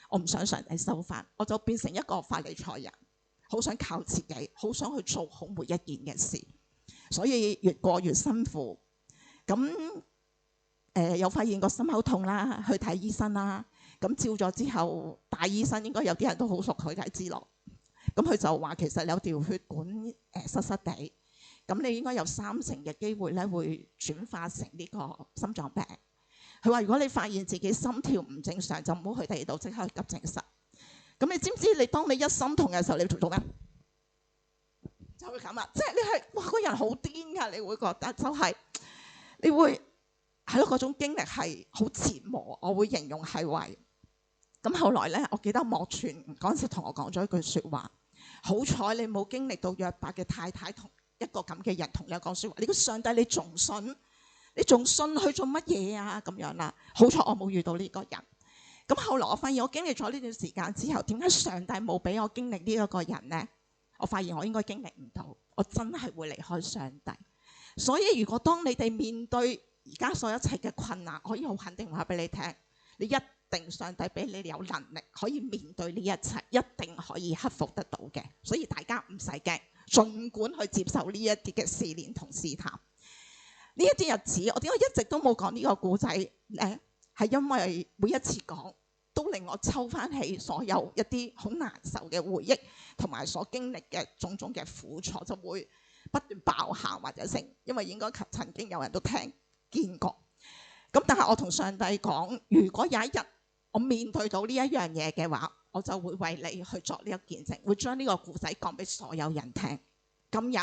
我唔想上帝收翻，我就變成一個法利賽人，好想靠自己，好想去做好每一件嘅事，所以越過越辛苦。咁又發現個心口痛啦，去睇醫生啦。咁照咗之後，大醫生應該有啲人都好熟佢，梗係知咯。咁佢就話其實有條血管塞塞地，咁你應該有30%嘅機會咧會轉化成呢個心臟病。佢話如果你發現自己心跳唔正常，就唔好去第二度，即刻去急症室。咁你知唔知你當你一心痛嘅時候，你做咩？就會咁啦，即係你係哇個人好癲㗎，你會覺得就係、你會係咯，嗰種經歷係好折磨，我會形容係為。咁後來咧，我記得莫傳嗰陣時同我講咗一句説話，好彩你冇經歷到約伯嘅太太同一個咁嘅人同你講説話。你個上帝你仲信？你仲信佢做乜嘢啊？咁樣啦。好彩我冇遇到呢個人。咁後來我發現我經歷咗呢段時間之後，點解上帝冇俾我經歷呢一個人呢？我發現我應該經歷唔到，我真係會離開上帝。所以如果當你哋面對而家所有一切嘅困難，我可以好肯定話俾你聽，你一定上帝俾你有能力可以面對呢一切，一定可以克服得到嘅。所以大家唔使驚，儘管去接受呢一啲嘅試煉同試探。呢一啲日子，我點解一直都冇講呢個故仔呢？係因為每一次講都令我抽翻起所有一啲好難受嘅回憶，同埋所經歷嘅種種嘅苦楚，就會不斷爆喊或者成，因為應該曾經有人都見過。咁但係我同上帝講，如果有一日我面對到呢一樣嘢嘅話，我就會為你去作呢一見證，會將呢個故仔講俾所有人聽。今日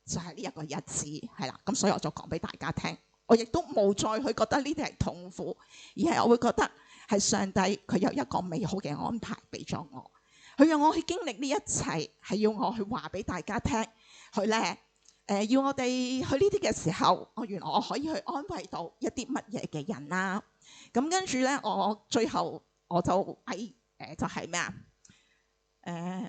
就係呢一個日子，係啦，咁所以我就講俾大家聽。我亦都冇再去覺得呢啲係痛苦，而係我會覺得係上帝佢有一個美好嘅安排俾咗我，佢讓我去經歷呢一切，係要我去話俾大家聽。佢咧要我哋去呢啲嘅時候，原來我可以去安慰到一啲乜嘢嘅人啦。咁跟住咧，我最後我就就係咩啊？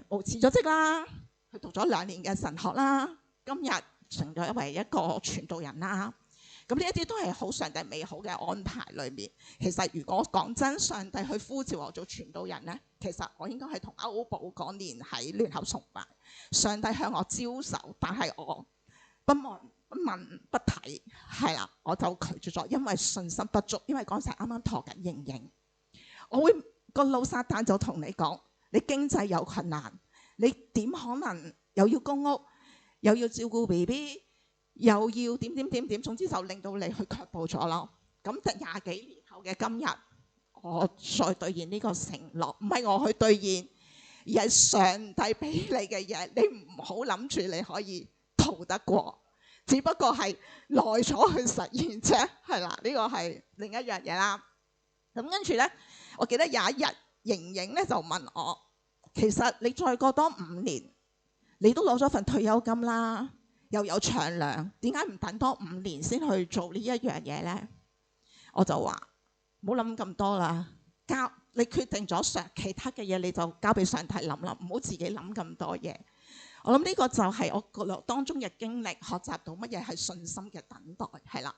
我辭咗職啦，去讀咗2年嘅神學啦，今日成咗為一個傳道人啦。咁呢一啲都係好上帝美好嘅安排裏面。其實如果講真，上帝去呼召我做傳道人呢，其實我應該係同歐寶嗰年喺聯合崇拜，上帝向我招手，但係我不問不睇，係啦，我就拒絕咗，因為信心不足。因為嗰陣啱啱陀緊盈盈，我會個老撒旦就同你講，你經濟有困難，你點可能又要供屋，又要照顧 BB，又要點，總之就令到你去卻步咗咯。咁20幾年後嘅今日，我再兌現呢個承諾，唔係我去兌現，而係上帝俾你嘅嘢，你唔好諗住你可以逃得過，只不過係耐咗去實現啫，係啦，呢個係另一樣嘢啦。咁跟住呢，我記得有一日，盈盈呢就問我，其實你再過多5年，你都攞咗份退休金啦，又有長糧，點解唔等多5年先去做呢一樣嘢呢？我就話唔好諗咁多啦，你決定咗其他嘅嘢，你就交俾上帝諗啦，唔好自己諗咁多嘢。我諗呢個就係我個當中嘅經歷，學習到乜嘢係信心嘅等待，係啦。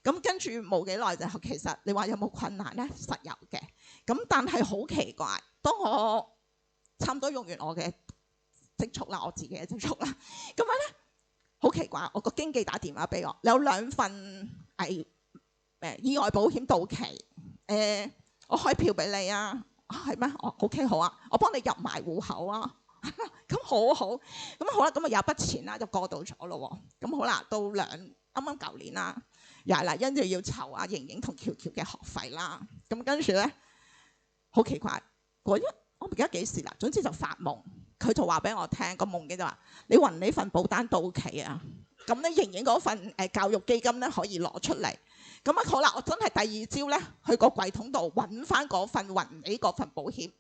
咁跟住冇幾耐就其實你話有冇困難呢？實有嘅。咁但係好奇怪，當我差唔多用完我嘅積蓄啦，我自己嘅積蓄啦，咁樣呢，好奇怪，我個經紀打電話俾我，有2份意外保險到期，我開票俾你啊，係咩？OK 好啊，我幫你入埋戶口啊，咁好好，咁好啦，咁啊有筆錢啦，就過到咗咯喎，咁好啦，到啱啱舊年啦，啦，跟住要籌阿盈盈同喬喬嘅學費啦，咁跟住咧好奇怪，我唔記得幾時啦，總之就發夢，佢就話俾我聽個夢嘅就話，你揾呢份保單到期啊，咁咧盈盈嗰份教育基金咧可以攞出嚟。咁啊好啦，我真係第2朝咧去個櫃桶度揾翻嗰份雲尾嗰份保險，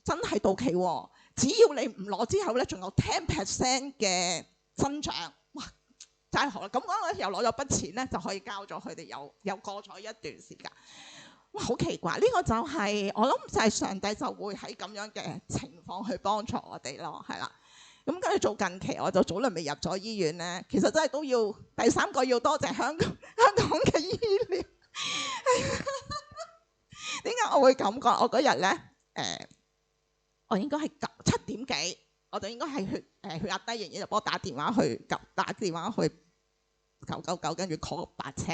真係到期喎！只要你唔攞之後咧，仲有10% 嘅增長，哇！真係好啦，咁嗰個又攞咗筆錢咧，就可以交咗佢哋，又過咗一段時間。哇！好奇怪，呢個就係我諗就係上帝就會喺咁樣嘅情況去幫助我哋咯，係啦。咁跟住做近期，我就早輪未入咗醫院咧。其實真係都要第3個要多謝香港嘅醫療。點解我會咁講？我嗰日咧我應該係7點幾，我就應該係血壓低，仍然就幫我打電話去999，跟住 call 白車。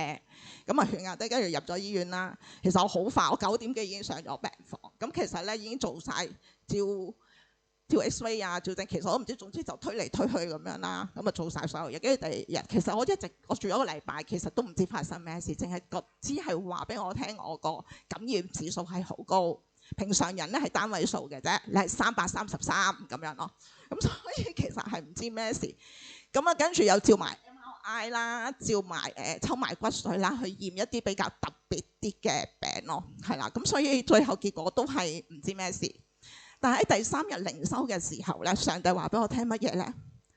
咁啊血壓低，跟住入咗醫院啦。其實我好快，我9點幾已經上咗病房。咁其實咧已經做晒照 X-ray 啊，照正，其實我都唔知，總之就推嚟推去咁樣啦，咁啊做晒所有嘢。跟住第2日，其實我住咗1個禮拜，其實都唔知發生咩事，淨係只係話俾我聽，我個感染指數係好高，平常人咧係單位數嘅啫，你係333咁樣咯。咁所以其實係唔知咩事。咁啊跟住又照埋 MRI 啦，照埋抽埋骨髓啦，去驗一啲比較特別啲嘅病咯，係啦。咁所以最後結果都係唔知咩事。但係喺第3日靈修嘅時候咧，上帝話俾我聽乜嘢咧？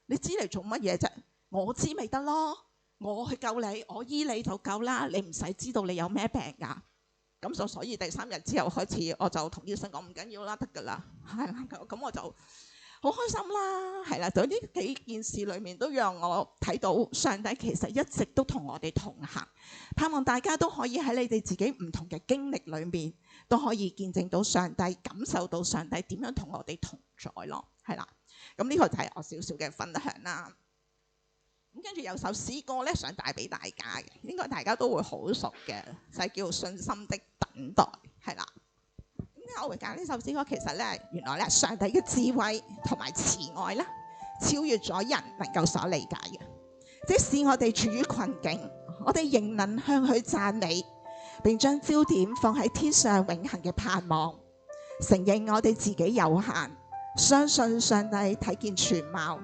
你知嚟做乜嘢啫？我知咪得咯，我去救你，我醫你就夠啦，你唔使知道你有咩病㗎。咁就所以第3日之後開始，我就同醫生講唔緊要啦，得㗎啦，係啦，咁我就好開心啦，係啦。就呢幾件事裏面都讓我睇到上帝其實一直都同我哋同行，盼望大家都可以喺你哋自己唔同嘅經歷裏面都可以見證到上帝，感受到上帝點樣同我哋同在咯，係啦。咁呢個就係我少少嘅分享啦。咁跟住有首詩歌咧，想帶俾大家嘅，應該大家都會好熟嘅，就係叫《信心的等待》，係啦。點解我會揀呢首詩歌？其實咧，原來咧，上帝嘅智慧同埋慈愛咧，超越咗人能夠所理解嘅。即使我哋處於困境，我哋仍能向佢讚美，並將焦點放喺天上永恆嘅盼望，承認我哋自己有限，相信上帝睇見全貌。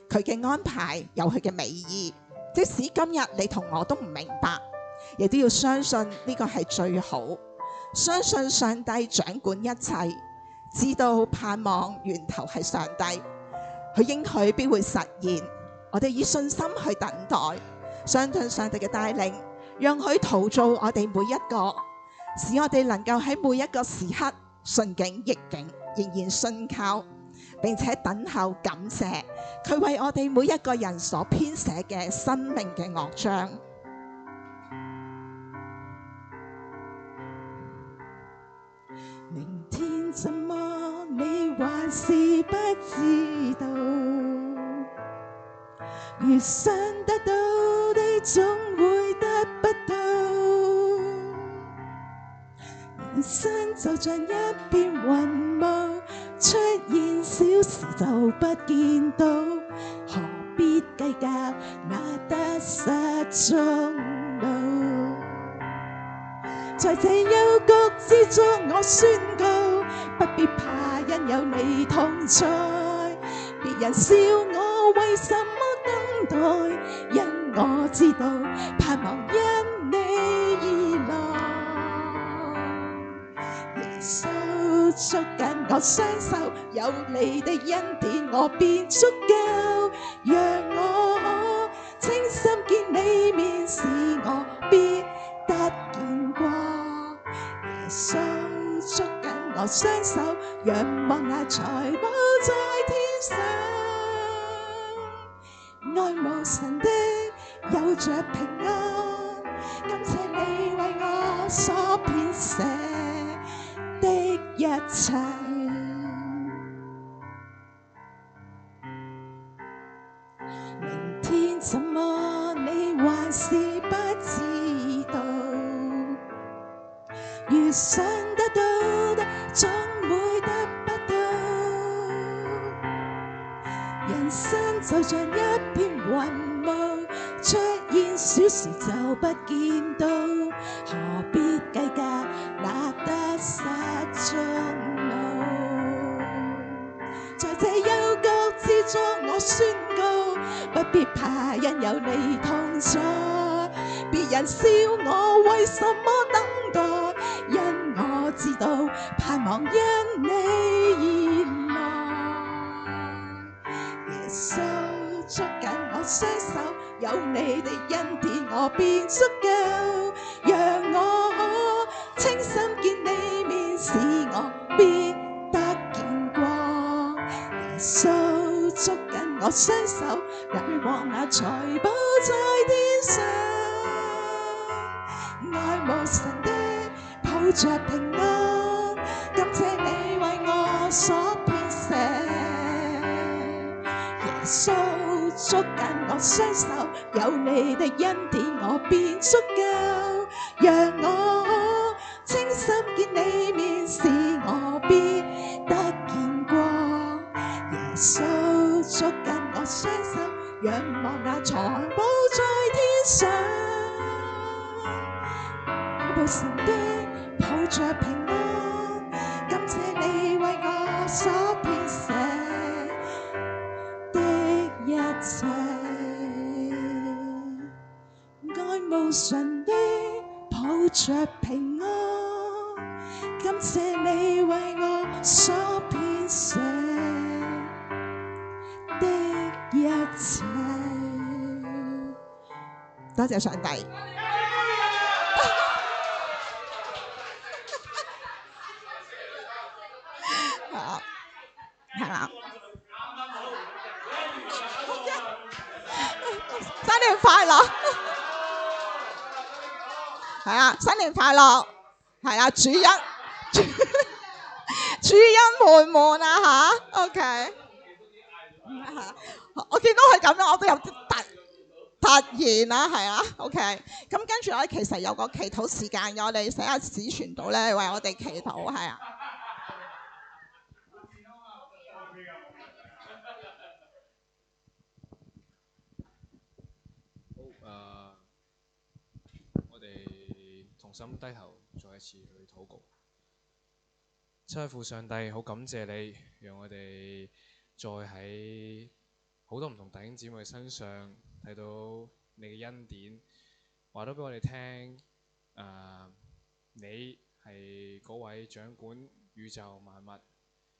佢嘅安排有佢嘅美意，即使今日你同我都唔明白，亦都要相信呢個係最好。相信上帝掌管一切，知道盼望源頭係上帝，佢應許必會實現。我哋以信心去等待，相信上帝嘅帶領，讓佢陶造我哋每一個，使我哋能夠喺每一個時刻順境逆境仍然信靠，並且等候感謝佢為我哋每一個人所編寫嘅生命嘅樂章。明天怎麼你還是不知道，越想得到的總會得不到，人生就像一片雲霧，出現小時就不見到，何必計較那得失中路。在這幽谷之中，我宣告，不必怕，因有你同在。別人笑我為什麼等待，因我知道盼望因你而來。耶穌捉緊我雙手，有你的恩典我便足夠，讓我清心見你面，使我必得見光。耶穌捉緊我雙手，仰望那財寶在天上，愛無神的有着平安，感謝你為我所編寫的一切。明天怎麼你還是不知道，越想得到的總會得不到，人生就像一片雲霧，出現小時就不見到，何必計較那得失中路。在這幽谷之中我宣告，不必怕，因有你同在。別人笑我為什麼等待，因我知道盼望因你而來。耶穌捉緊我雙手，有你的恩典我便足夠，讓我清心見你面，使我必得見光。耶穌捉緊我雙手，仰望那財寶在天上，愛無神的抱着平安，感謝你為我所編寫。耶穌捉緊我雙手，有你的恩典我便足夠，讓我清心見你面，使我必得見光。耶穌捉緊我雙手，仰望那財寶在天上，愛無神的抱着平安，感謝你為我所編寫的一切。愛無神的抱着平安，感謝你為我所編捨的一切。多謝上帝。係啦，新年快樂！係啊，新年快樂！係啊，主恩滿滿啊吓 OK。我見到佢咁樣，我都有啲突然啦，係啊 OK。咁跟住咧，其實有個祈禱時間嘅，我哋寫下史傳道咧為我哋祈禱，係啊。我哋同心低頭，再一次去禱告。親愛父上帝，好感謝你，讓我哋再喺好多唔同弟兄姊妹身上睇到你嘅恩典，話咗俾我哋聽。你係嗰位掌管宇宙萬物，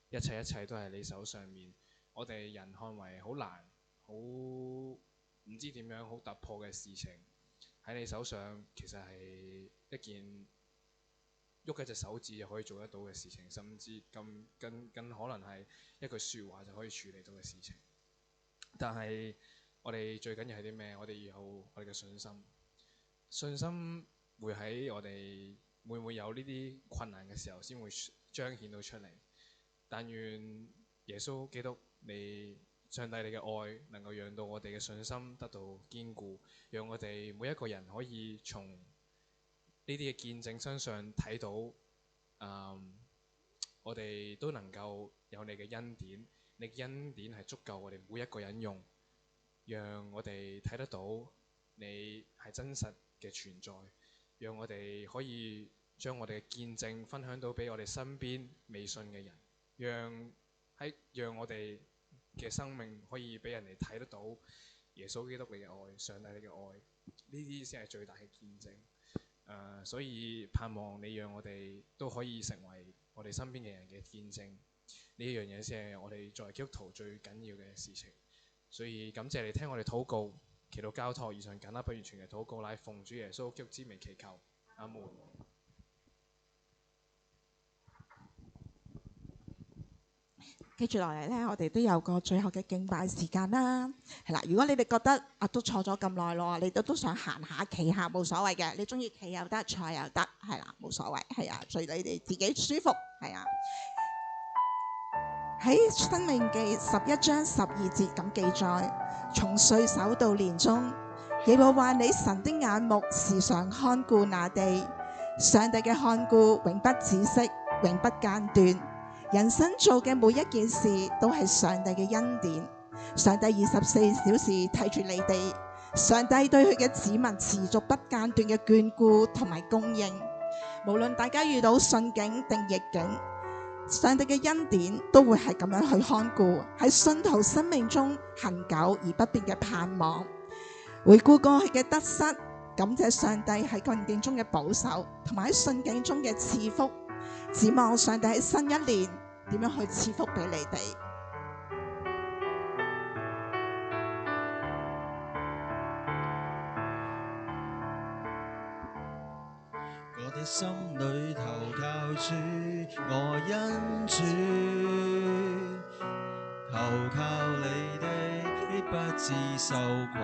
一切都係你手上面。我哋人看為好難，好唔知點樣好突破嘅事情，喺你手上其實係一件喐一隻手指就可以做得到嘅事情，甚至更可能係一句説話就可以處理到嘅事情。但係我哋最緊要係啲咩？我哋要有我哋嘅信心。信心會喺我哋會唔會有呢啲困難嘅時候先會彰顯到出嚟。但願耶穌基督你上帝你嘅愛能夠讓到我哋嘅信心得到堅固，讓我哋每一個人可以從呢啲嘅見證身上睇到，我哋都能夠有你嘅恩典，你嘅恩典係足夠我哋每一個人用，讓我哋睇得到你係真實嘅存在，讓我哋可以將我哋嘅見證分享到俾我哋身邊未信嘅人，讓我哋嘅生命可以俾人哋睇得到耶穌基督你嘅愛，上帝你嘅愛，呢啲先係最大嘅見證。所以盼望你讓我哋都可以成為我哋身邊嘅人嘅見證，呢一樣嘢先係我哋作為基督徒最緊要嘅事情。所以感謝你聽我哋禱告，祈禱交託以上簡單不完全嘅禱告，乃奉主耶穌基督之名祈求，阿門。跟住落嚟咧，我哋都有個最後嘅敬拜時間啦。係啦，如果你哋覺得都坐咗咁耐咯，你哋都想行下企下冇所謂嘅，你中意企又得，坐又得，係啦，冇所謂，係啊，隨你哋自己舒服，係啊。喺《申命記》11章12節咁記載，從歲首到年終，耶和華你神的眼目時常看顧那地，上帝嘅看顧永不止息，永不間斷。人生做嘅每一件事都係上帝嘅恩典，上帝24小時睇住你哋，上帝對佢嘅子民持續不間斷嘅眷顧同埋供應。無論大家遇到順境定逆境，上帝嘅恩典都會係咁樣去看顧，喺信徒生命中恆久而不變嘅盼望。回顧過去嘅得失，感謝上帝喺困境中嘅保守，同埋喺順境中嘅賜福。指望上帝喺新一年點樣去賜福俾你哋。我的心裏投靠主，我因主投靠你的，必不致羞愧。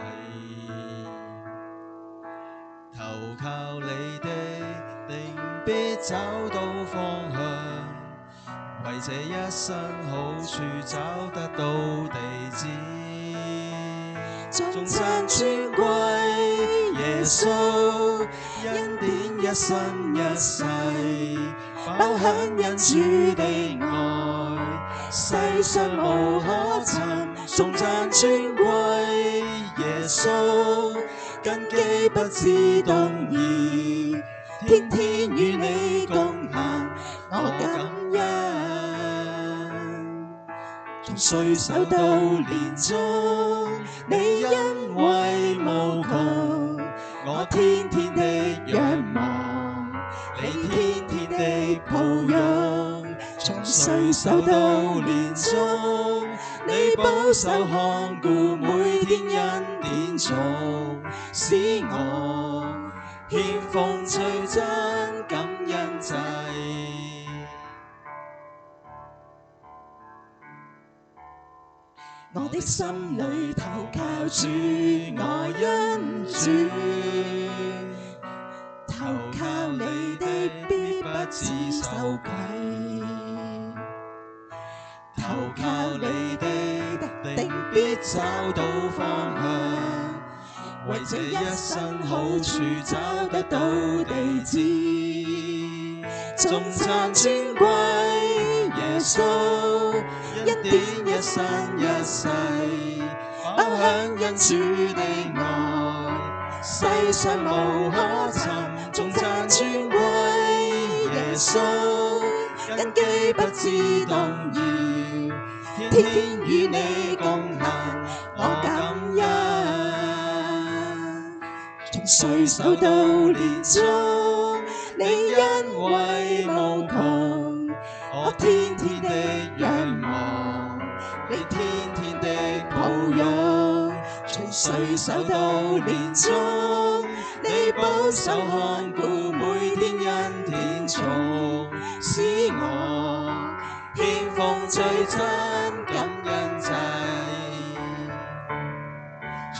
投靠你的，定必找到方向，為這一生好處找得到地址。頌讚尊貴耶穌，恩典一生一世，飽享恩主的愛，世上無可尋。頌讚尊貴耶穌，根基不致動搖，天天與你共行，我感恩。從歲首到年終，你恩惠無窮，我天天的仰望，你天天的抱擁，從從歲首到年終，你保守看顧，每天恩典重，使我獻奉最真感恩祭。我的心裏投靠主，我因主投靠你的，必不致羞愧。投靠你的，定必找到方向，為這一生好處找得到地址。頌讚尊貴耶穌，恩典一生一世，飽享恩主的愛，世上無可尋。頌讚尊貴耶穌，根基不知動搖，天天與你共行，我感恩。從歲首到年終，你恩惠無窮，我天天的仰望，你天天的抱擁。從歲首到年終，你保守看顧，每天恩典重，使我獻奉最真感恩祭。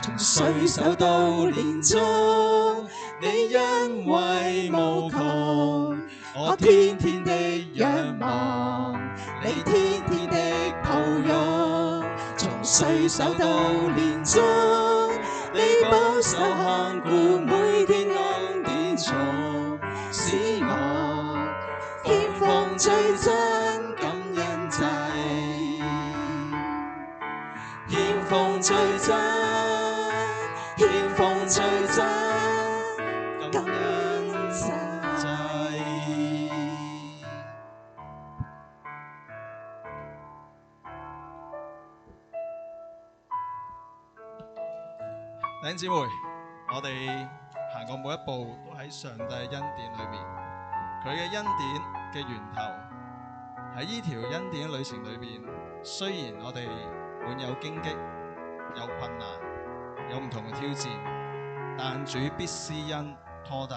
從歲首到年終，你恩惠無窮，我天天的仰望，你天天的抱擁。從歲首到年終，你保守看顧，每天恩典重，使我獻奉最真感恩祭，獻奉最真，獻奉最真感恩祭。弟兄姊妹，我哋行過每一步都喺上帝嘅恩典裏面，佢嘅恩典嘅源頭喺呢條恩典嘅旅程裏邊。雖然我哋滿有荊棘、有困難、有唔同嘅挑戰，但主必施恩拖帶。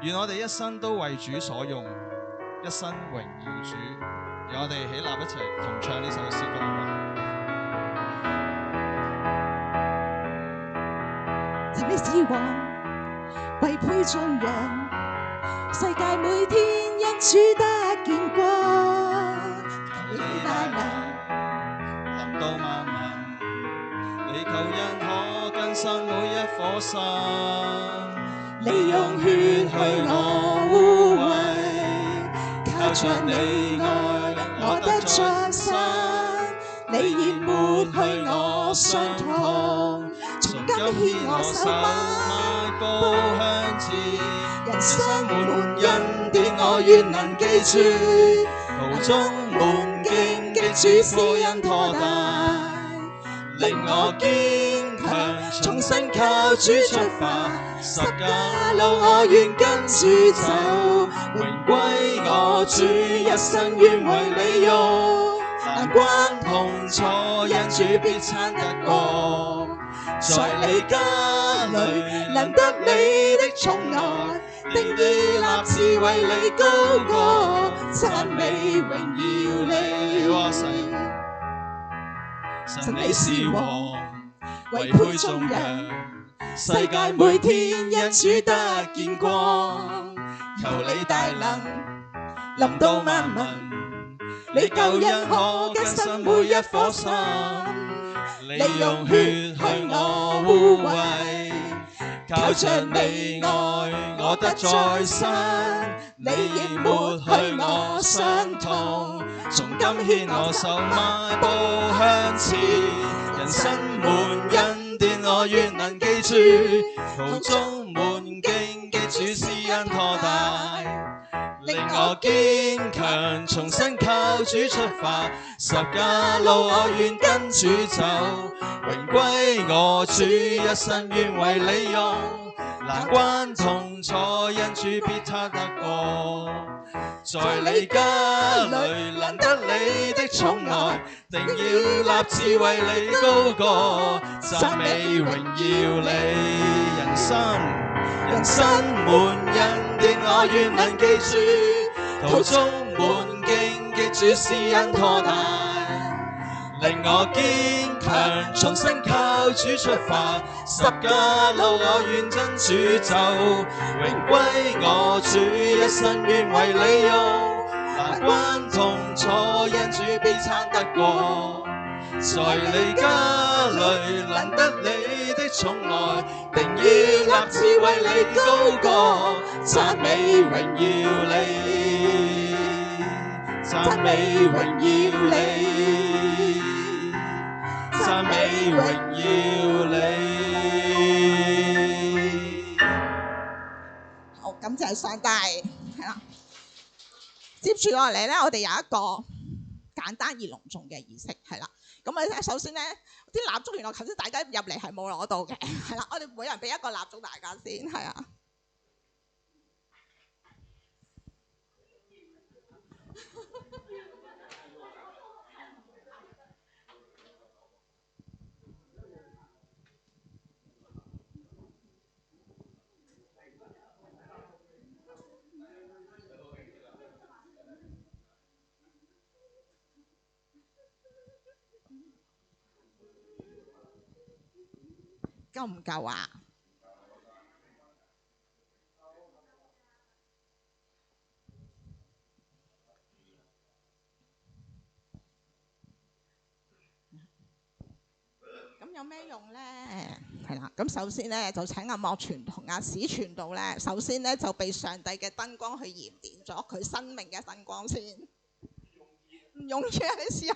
願我哋一生都為主所用，一生榮耀主。讓我哋起立一齊同唱呢首詩歌吧。你是王，為配眾人，世界每天因主得見光。求你大能臨到萬民，你救恩可更新每一顆心。你用血去我污穢，靠着你愛我得再生，你淹沒去我傷痛。從今牽我手邁步向前，人生滿恩典我願能記住，途中滿荊棘主施恩拖帶，令我堅強，重新靠主出發，十架路我願跟主走，榮歸我主，一生願為你用，難關痛楚因主必撐得過。在你家裏能得你的寵愛，定義立志為你高歌，讚美榮耀你。神你是王，為配眾人，世界每天因主得見光。求你大能臨到萬民，你救恩可更新每一顆心。你用血去我污穢，靠着你愛我得再生，你亦抹去我傷痛，從今牽我手邁步向前，人生滿恩典我願能記住，途中滿荊棘主施恩拖帶，令我堅強，重新靠主出發，十架路我願跟主走，榮歸我主，一生願為你用，難關痛楚因主必他得過，在你家裏能得你的寵愛，定要立志為你高歌，讚美榮耀你。人生滿恩典，我願能記住，途中滿荊棘主施恩拖帶，令我堅強，重新靠主出發。十架路我願真主走，榮歸我主，一生願為你用。難關痛楚，因主必撐得過。在你家裏能得你的寵愛，定要立志為你高歌，讚美榮耀你，讚美榮耀你，讚美榮耀你。好，感謝上帝，係啦。接住落嚟咧，我哋有一個簡單而隆重嘅儀式，係啦。咁咧，首先咧，啲蠟燭原來頭先大家入嚟係冇攞到嘅，係啦。我哋每人俾一個蠟燭大家先，係啊。夠唔夠啊？咁有咩用咧？係啦，咁首先咧就請阿莫傳同阿史傳道咧，首先咧就被上帝嘅燈光去燃點咗佢生命嘅燈光先。唔容易啊！你試下。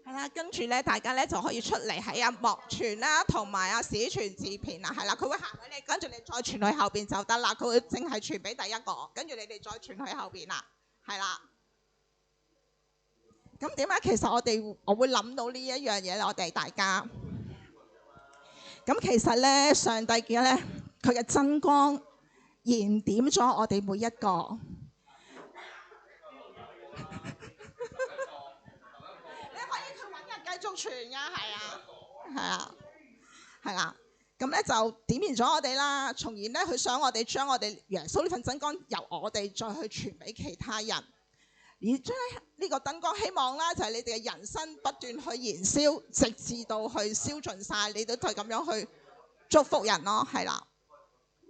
係啦，跟住咧，大家咧就可以出嚟喺阿莫傳啦，同埋阿史傳自片啦，係啦，佢會行喺你，跟住你再傳去後邊就得啦。佢會淨係傳俾第一個，跟住你哋再傳去後邊啦，係啦。咁點解其實我會諗到呢一樣嘢咧？我哋大家咁其實咧，上帝嘅咧，佢嘅真光燃點咗我哋每一個。繼續傳㗎，係啊，係啊，係啦，咁咧就點燃咗我哋啦，從而咧佢想我哋將我哋耶穌呢份真光由我哋再去傳俾其他人，而將呢個燈光希望啦就係你哋嘅人生不斷去燃燒，直至到去燒盡晒，你都係咁樣去祝福人咯，係啦，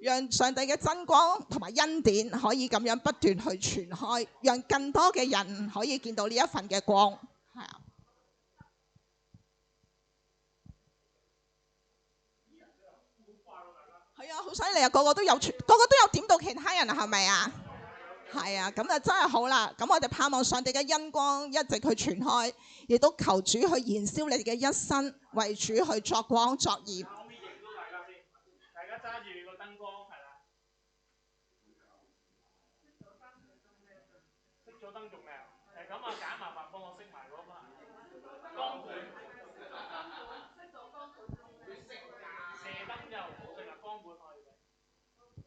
讓上帝嘅真光同埋恩典可以咁樣不斷去傳開，讓更多嘅人可以見到呢一份嘅光，係啊。係啊，好犀利啊！個個都有點到其他人啊，係咪啊？係啊，咁就真係好啦。咁我哋盼望上帝嘅恩光一直去傳開，亦都求主去燃燒你哋嘅一生，為主去作光作鹽。大家揸住個燈光，係啦。熄咗燈做咩啊？咁啊，揀麻煩幫我熄埋嗰嘛光管。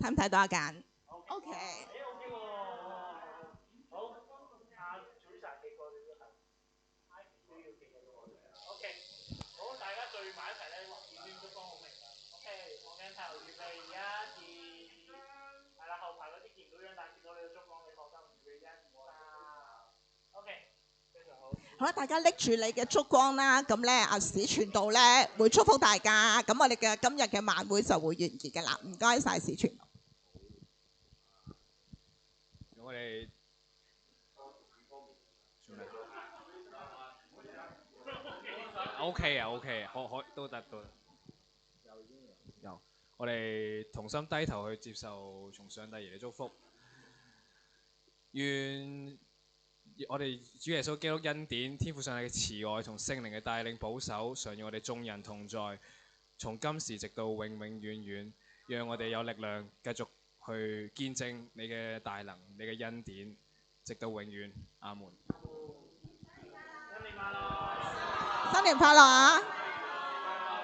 睇唔睇到啊？揀 OK。好，阿主神幾個你都係 ，Ivy 都要記嘅喎。OK， 好，大家聚埋一齊咧，見邊燭光好明㗎。OK， 望鏡頭預備1、2，係啦，後排嗰啲見唔到樣，但係見到你嘅燭光，你放心，預備1、2、3。OK， 非常好。好啦，大家拎住你嘅燭光啦，咁咧阿史傳道咧會祝福大家，咁我哋嘅今日嘅晚會就會完結㗎啦。唔該晒史傳道。我哋OK 啊 OK， 可都得都得。有，我哋同心低頭去接受從上帝而嚟嘅祝福。願我哋主耶穌基督恩典、天父上帝嘅慈愛同聖靈嘅帶領保守，常與我哋眾人同在，從今時直到永永遠遠。讓我哋有力量繼續去見證你嘅大能、你嘅恩典，直到永遠。阿門。新年快樂啊！